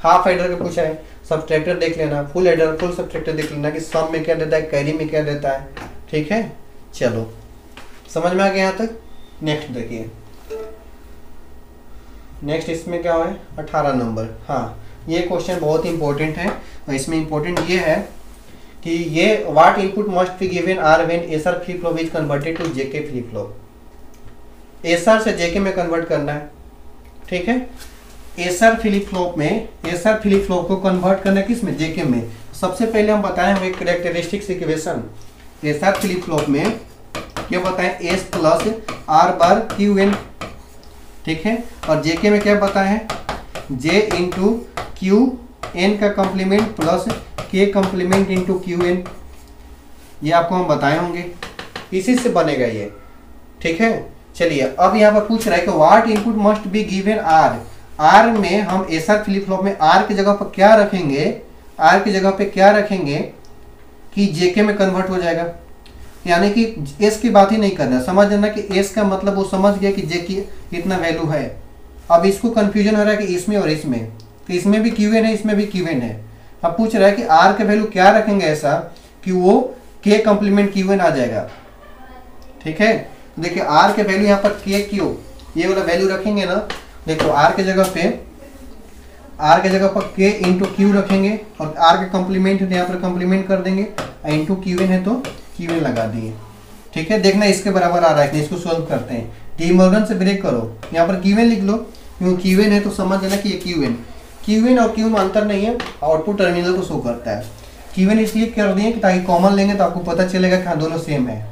हाफ एडर का पूछा है, सबट्रैक्टर देख लेना, फुल एडर फुल सबट्रैक्टर देख लेना कि सम में क्या देता है, कैरी में क्या देता है, ठीक है। चलो समझ में आ गया यहाँ तक। नेक्स्ट देखिए, नेक्स्ट इसमें क्या है 18 नंबर। हाँ, ये क्वेश्चन बहुत ही इंपॉर्टेंट है, और इसमें इंपॉर्टेंट ये है कि ये what input must be given are when SR flip flop is converted to JK flip flop. SR से जेके में कन्वर्ट करना है, ठीक है। एसआर फ्लिप फ्लॉप में, एसआर फ्लिप फ्लॉप को कन्वर्ट करना है किस में, जेके में। सबसे पहले हम बताएं हमें characteristics equation. SR flip flop में क्या बताएं, S plus R bar Q N, ठीक है, और जेके में क्या बताएं, जे इंटू क्यू एन का complement plus K complement into Q N, ये आपको हम बताए होंगे, इसी से बनेगा ये। ठीक है, चलिए अब यहाँ पर पूछ रहा है कि what input must be given are. R में हम एसआर फ्लिप फ्लॉप में आर की जगह पर क्या रखेंगे, आर की जगह पे क्या रखेंगे कि जेके में कन्वर्ट हो जाएगा, यानी कि एस की बात ही नहीं करना, समझ लेना कि एस का मतलब वो समझ गया कि जे की इतना वैल्यू है। अब इसको कंफ्यूजन हो रहा है कि इसमें और इसमें, तो इसमें भी क्यू एन है, इसमें भी क्यू एन है। अब पूछ रहा है कि आर का वैल्यू क्या रखेंगे ऐसा कि वो के कॉम्प्लीमेंट क्यू एन आ जाएगा। ठीक है, देखिए आर के वैल्यू यहाँ पर के क्यू ये वाला वैल्यू रखेंगे ना, देखो आर के जगह पर के इंटू क्यू रखेंगे और आर का कॉम्प्लीमेंट है यहाँ पर कॉम्प्लीमेंट कर देंगे, इंटू क्यू एन है तो क्यू एन लगा दिए। ठीक है, देखना इसके बराबर आ रहा है कि इसको सोल्व करते हैं। डी मॉर्गन से ब्रेक करो, यहाँ पर क्यू एन लिख लो, क्योंकि क्यू एन है तो समझ लेना कि ये क्यू एन और क्यू में अंतर नहीं है, आउटपुट टर्मिनल को शो करता है। क्यू एन इसलिए कर दिए कि ताकि कॉमन लेंगे तो आपको पता चलेगा कि हाँ दोनों सेम है।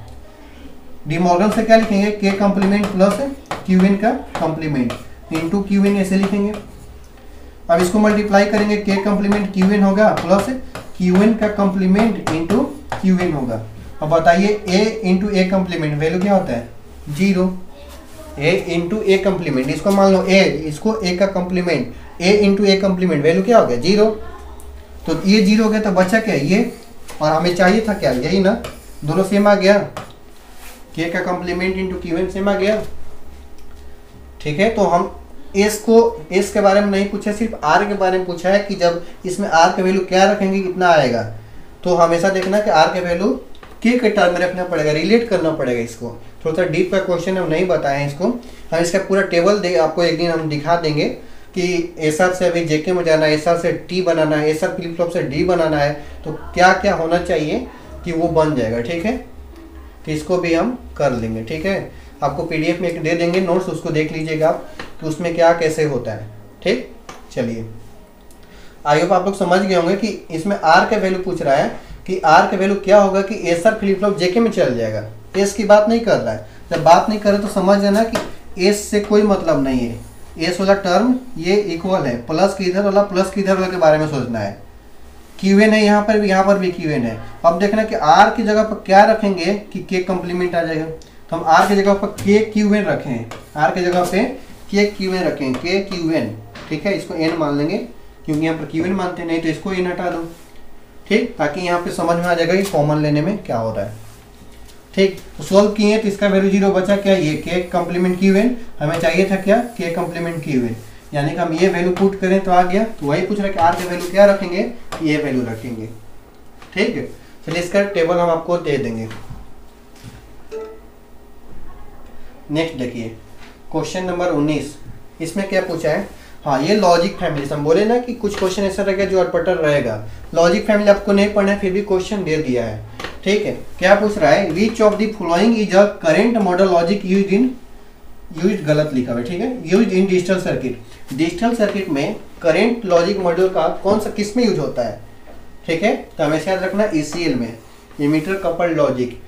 डी मॉर्गन से क्या लिखेंगे, के कॉम्प्लीमेंट प्लस क्यू एन का कॉम्प्लीमेंट इंटू क्यू एन ऐसे लिखेंगे। अब इसको मल्टीप्लाई करेंगे, के कॉम्प्लीमेंट क्यू एन होगा प्लस क्यू एन का कॉम्प्लीमेंट इंटू क्यू एन होगा। अब बताइए ए इंटू ए कॉम्प्लीमेंट वैल्यू क्या होता है, 0। ए इंटू ए कॉम्प्लीमेंट, इसको मान लो ए, इसको ए का complement, A into A complement value क्या हो गया 0। तो ये 0 हो गया तो बचा क्या ये, और हमें चाहिए था क्या यही ना, दोनों सेम आ गया, के का कॉम्प्लीमेंट इंटू क्यू एन सेम आ गया। ठीक है, तो हम एस के बारे में नहीं पूछा, सिर्फ आर के बारे में पूछा है कि जब इसमें आर का वैल्यू क्या रखेंगे कितना आएगा। तो हमेशा देखना कि आर का वैल्यू के टर्म में रखना पड़ेगा, रिलेट करना पड़ेगा इसको। थोड़ा सा डीप का क्वेश्चन हम नहीं बताए हैं इसको, हम इसका पूरा टेबल दे आपको एक दिन हम दिखा देंगे कि एसआर से अभी जेके में जाना है, एसआर से टी बनाना है, एसआर फ्लिप फ्लॉप से डी बनाना है, तो क्या क्या होना चाहिए कि वो बन जाएगा। ठीक है, तो इसको भी हम कर लेंगे। ठीक है, आपको पीडीएफ में एक दे देंगे नोट्स, उसको देख लीजिएगा आप कि उसमें क्या कैसे होता है। ठीक, चलिए आई होप आप लोग समझ गए होंगे कि इसमें आर का वैल्यू पूछ रहा है कि आर का वैल्यू क्या होगा कि एसआर फ्लिप फ्लॉप जेके में चल जाएगा, एस की बात नहीं कर रहा है। जब बात नहीं कर रहे तो समझ लेना कि एस से कोई मतलब नहीं है, एस वाला टर्म ये इक्वल है, प्लस की इधर वाला प्लस की इधर वाला के बारे में सोचना है। क्यू एन है यहाँ पर भी क्यू एन है। अब देखना कि आर की जगह पर क्या रखेंगे कि के कॉम्प्लीमेंट आ जाएगा, तो हम आर की जगह पर के क्यू एन रखें, आर की जगह पे के क्यू एन रखें, के क्यू एन। ठीक है, इसको एन मान लेंगे क्योंकि यहाँ पर क्यू एन मानते नहीं, तो इसको एन हटा दो। ठीक, ताकि यहाँ पे समझ में आ जाएगा कि कॉमन लेने में क्या हो रहा है। ठीक, तो सोल्व किए तो इसका वैल्यू 0 बचा क्या, ये के कॉम्प्लीमेंट क्यू एन, हमें चाहिए था क्या के कॉम्प्लीमेंट क्यू एन, यानी कि हम ये वैल्यू पुट करें तो आ गया। तो वही पूछ रहा है कि आर के वैल्यू क्या रखेंगे, ये वैल्यू रखेंगे। ठीक है, चलिए इसका टेबल हम आपको दे देंगे। नेक्स्ट देखिए क्वेश्चन नंबर 19, इसमें क्या पूछा है, हाँ ये लॉजिक फैमिली, हम बोले ना कि कुछ क्वेश्चन ऐसा रहेगा जो अटपटर रहेगा। लॉजिक फैमिली आपको नहीं पढ़ना है, फिर भी क्वेश्चन दे दिया है। ठीक है, क्या पूछ रहा है, which of the following is a current model logic used गलत लिखा हुआ है। ठीक है, used in digital circuit, digital circuit में करेंट लॉजिक मॉड्यूल का कौन सा किस में यूज होता है। ठीक है, तो हमेशा याद रखना ECL में, इमीटर कपल्ड लॉजिक।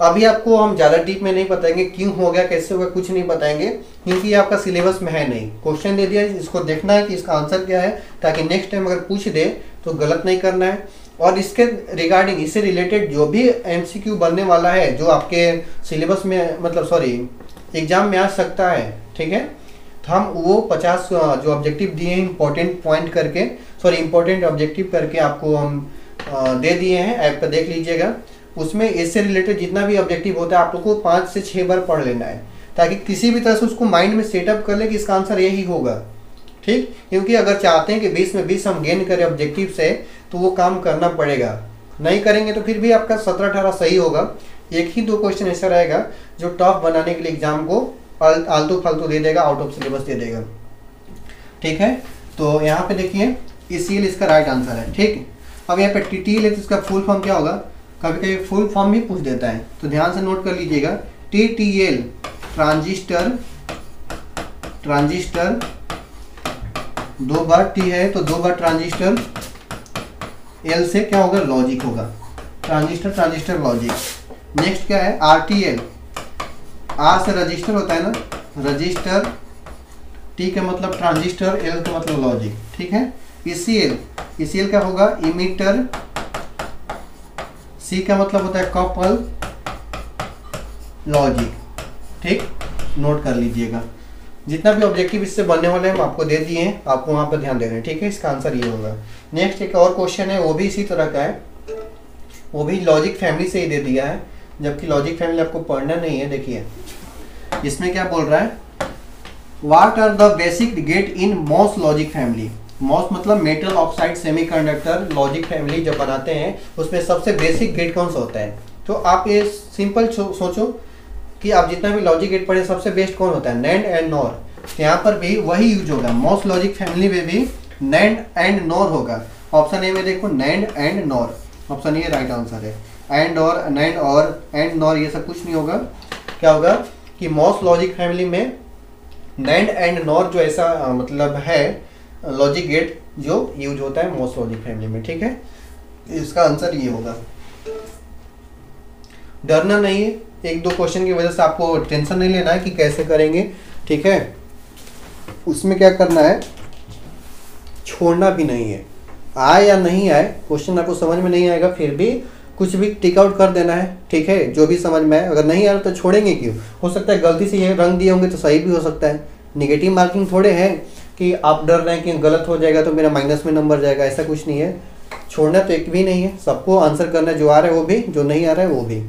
अभी आपको हम ज़्यादा डीप में नहीं बताएंगे क्यों हो गया कैसे होगा, कुछ नहीं बताएंगे क्योंकि ये आपका सिलेबस में है नहीं। क्वेश्चन दे दिया, इसको देखना है कि इसका आंसर क्या है, ताकि नेक्स्ट टाइम अगर पूछ दे तो गलत नहीं करना है। और इसके रिगार्डिंग, इससे रिलेटेड जो भी MCQ बनने वाला है जो आपके सिलेबस में मतलब एग्जाम में आ सकता है। ठीक है, तो हम वो 50 जो ऑब्जेक्टिव दिए हैं इंपॉर्टेंट पॉइंट करके, इंपॉर्टेंट ऑब्जेक्टिव करके आपको हम दे दिए हैं, ऐप पर देख लीजिएगा। उसमें इससे रिलेटेड जितना भी ऑब्जेक्टिव होता है आप लोग को 5 से 6 बार पढ़ लेना है, ताकि किसी भी तरह से उसको माइंड में सेटअप कर ले कि इसका आंसर यही होगा। ठीक, क्योंकि अगर चाहते हैं कि 20 में 20 हम गेन करें ऑब्जेक्टिव से, तो वो काम करना पड़ेगा। नहीं करेंगे तो फिर भी आपका 17-18 सही होगा। एक ही 2 क्वेश्चन ऐसा रहेगा जो टफ बनाने के लिए एग्जाम को आलतू फालतू दे देगा, आउट ऑफ सिलेबस दे देगा। ठीक है, तो यहाँ पे देखिए ECL इसका राइट आंसर है। ठीक, अब यहाँ पे TTL है तो इसका फुल फॉर्म क्या होगा, कभी कभी फुल फॉर्म भी पूछ देता है, तो ध्यान से नोट कर लीजिएगा। TTL ट्रांजिस्टर 2 बार T है तो 2 बार ट्रांजिस्टर, L से क्या होगा लॉजिक होगा, ट्रांजिस्टर लॉजिक। नेक्स्ट क्या है RTL, R से रजिस्टर होता है ना, रजिस्टर, T का मतलब ट्रांजिस्टर, L का मतलब लॉजिक। ठीक है, ईसीएल, ईसीएल क्या होगा, इमिटर। सी का मतलब होता है कपल लॉजिक, ठीक, नोट कर लीजिएगा। जितना भी ऑब्जेक्टिव इससे बनने वाले हैं हम आपको दे दिए हैं, आपको वहां पर ध्यान देना है, ठीक है। इसका आंसर ये होगा। नेक्स्ट एक और क्वेश्चन है, वो भी इसी तरह का है, वो भी लॉजिक फैमिली से ही दे दिया है, जबकि लॉजिक फैमिली आपको पढ़ना नहीं है। देखिए इसमें क्या बोल रहा है, what are the basic gate in MOS logic family. MOS मतलब metal oxide semiconductor logic family जब बनाते हैं उसमें सबसे बेसिक गेट कौन सा होता है। तो आप ये सिंपल सोचो कि आप जितना भी लॉजिक गेट पढ़े सबसे बेस्ट कौन होता है, नैंड एंड नॉर। यहाँ पर भी वही यूज होगा, मॉस लॉजिक फैमिली में भी नैंड एंड नॉर होगा। ऑप्शन ए में देखो NAND and nor, option A right answer है। एंड और, नैंड और, एंड नॉर ये सब कुछ नहीं होगा। क्या होगा कि मॉस लॉजिक फैमिली में नैंड एंड नॉर जो ऐसा मतलब है लॉजिक गेट जो यूज होता है मॉस लॉजिक फैमिली में, ठीक है। इसका आंसर ये होगा। डरना नहीं है, एक दो क्वेश्चन की वजह से आपको टेंशन नहीं लेना है कि कैसे करेंगे, ठीक है। उसमें क्या करना है, छोड़ना भी नहीं है। आए या नहीं आए, क्वेश्चन आपको समझ में नहीं आएगा फिर भी कुछ भी टिक आउट कर देना है, ठीक है। जो भी समझ में आए, अगर नहीं आ रहा तो छोड़ेंगे क्यों। हो सकता है गलती से ये रंग दिए होंगे तो सही भी हो सकता है। निगेटिव मार्किंग थोड़े है कि आप डर रहे हैं कि गलत हो जाएगा तो मेरा माइनस में नंबर जाएगा, ऐसा कुछ नहीं है। छोड़ना तो एक भी नहीं है, सबको आंसर करना है, जो आ रहा है वो भी, जो नहीं आ रहा है वो भी।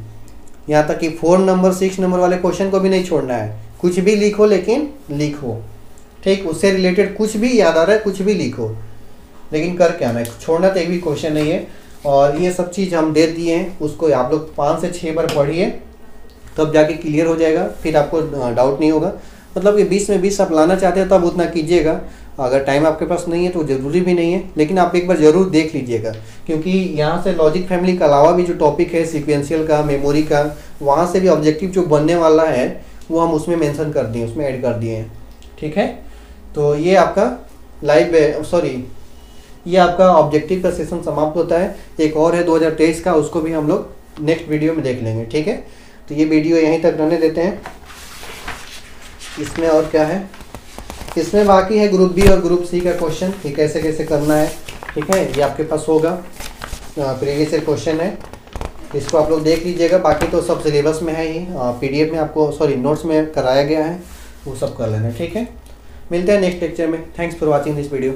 यहाँ तक कि 4 नंबर 6 नंबर वाले क्वेश्चन को भी नहीं छोड़ना है। कुछ भी लिखो लेकिन लिखो, ठीक, उससे रिलेटेड कुछ भी याद आ रहा है कुछ भी लिखो, लेकिन कर क्या है, छोड़ना तो एक भी क्वेश्चन नहीं है। और ये सब चीज़ हम दे दिए हैं, उसको आप लोग 5 से 6 बार पढ़िए तब जाके क्लियर हो जाएगा, फिर आपको डाउट नहीं होगा। मतलब ये 20 में 20 आप लाना चाहते हैं तब उतना कीजिएगा, अगर टाइम आपके पास नहीं है तो ज़रूरी भी नहीं है, लेकिन आप एक बार ज़रूर देख लीजिएगा। क्योंकि यहाँ से लॉजिक फैमिली के अलावा भी जो टॉपिक है सीक्वेंशियल का, मेमोरी का, वहाँ से भी ऑब्जेक्टिव जो बनने वाला है वो हम उसमें मेंशन कर दिए, उसमें ऐड कर दिए हैं, ठीक है। तो ये आपका ये आपका ऑब्जेक्टिव का सेशन समाप्त होता है। एक और है 2023 का, उसको भी हम लोग नेक्स्ट वीडियो में देख लेंगे, ठीक है। तो ये वीडियो यहीं तक रहने देते हैं। इसमें और क्या है, इसमें बाकी है ग्रुप बी और ग्रुप सी का क्वेश्चन, ये कैसे कैसे करना है, ठीक है। ये आपके पास होगा, प्रीवियस ईयर क्वेश्चन है, इसको आप लोग देख लीजिएगा। बाकी तो सब सिलेबस में है ही, PDF में आपको नोट्स में कराया गया है, वो सब कर लेना, ठीक है। मिलते हैं नेक्स्ट लेक्चर में। Thanks for watching this video.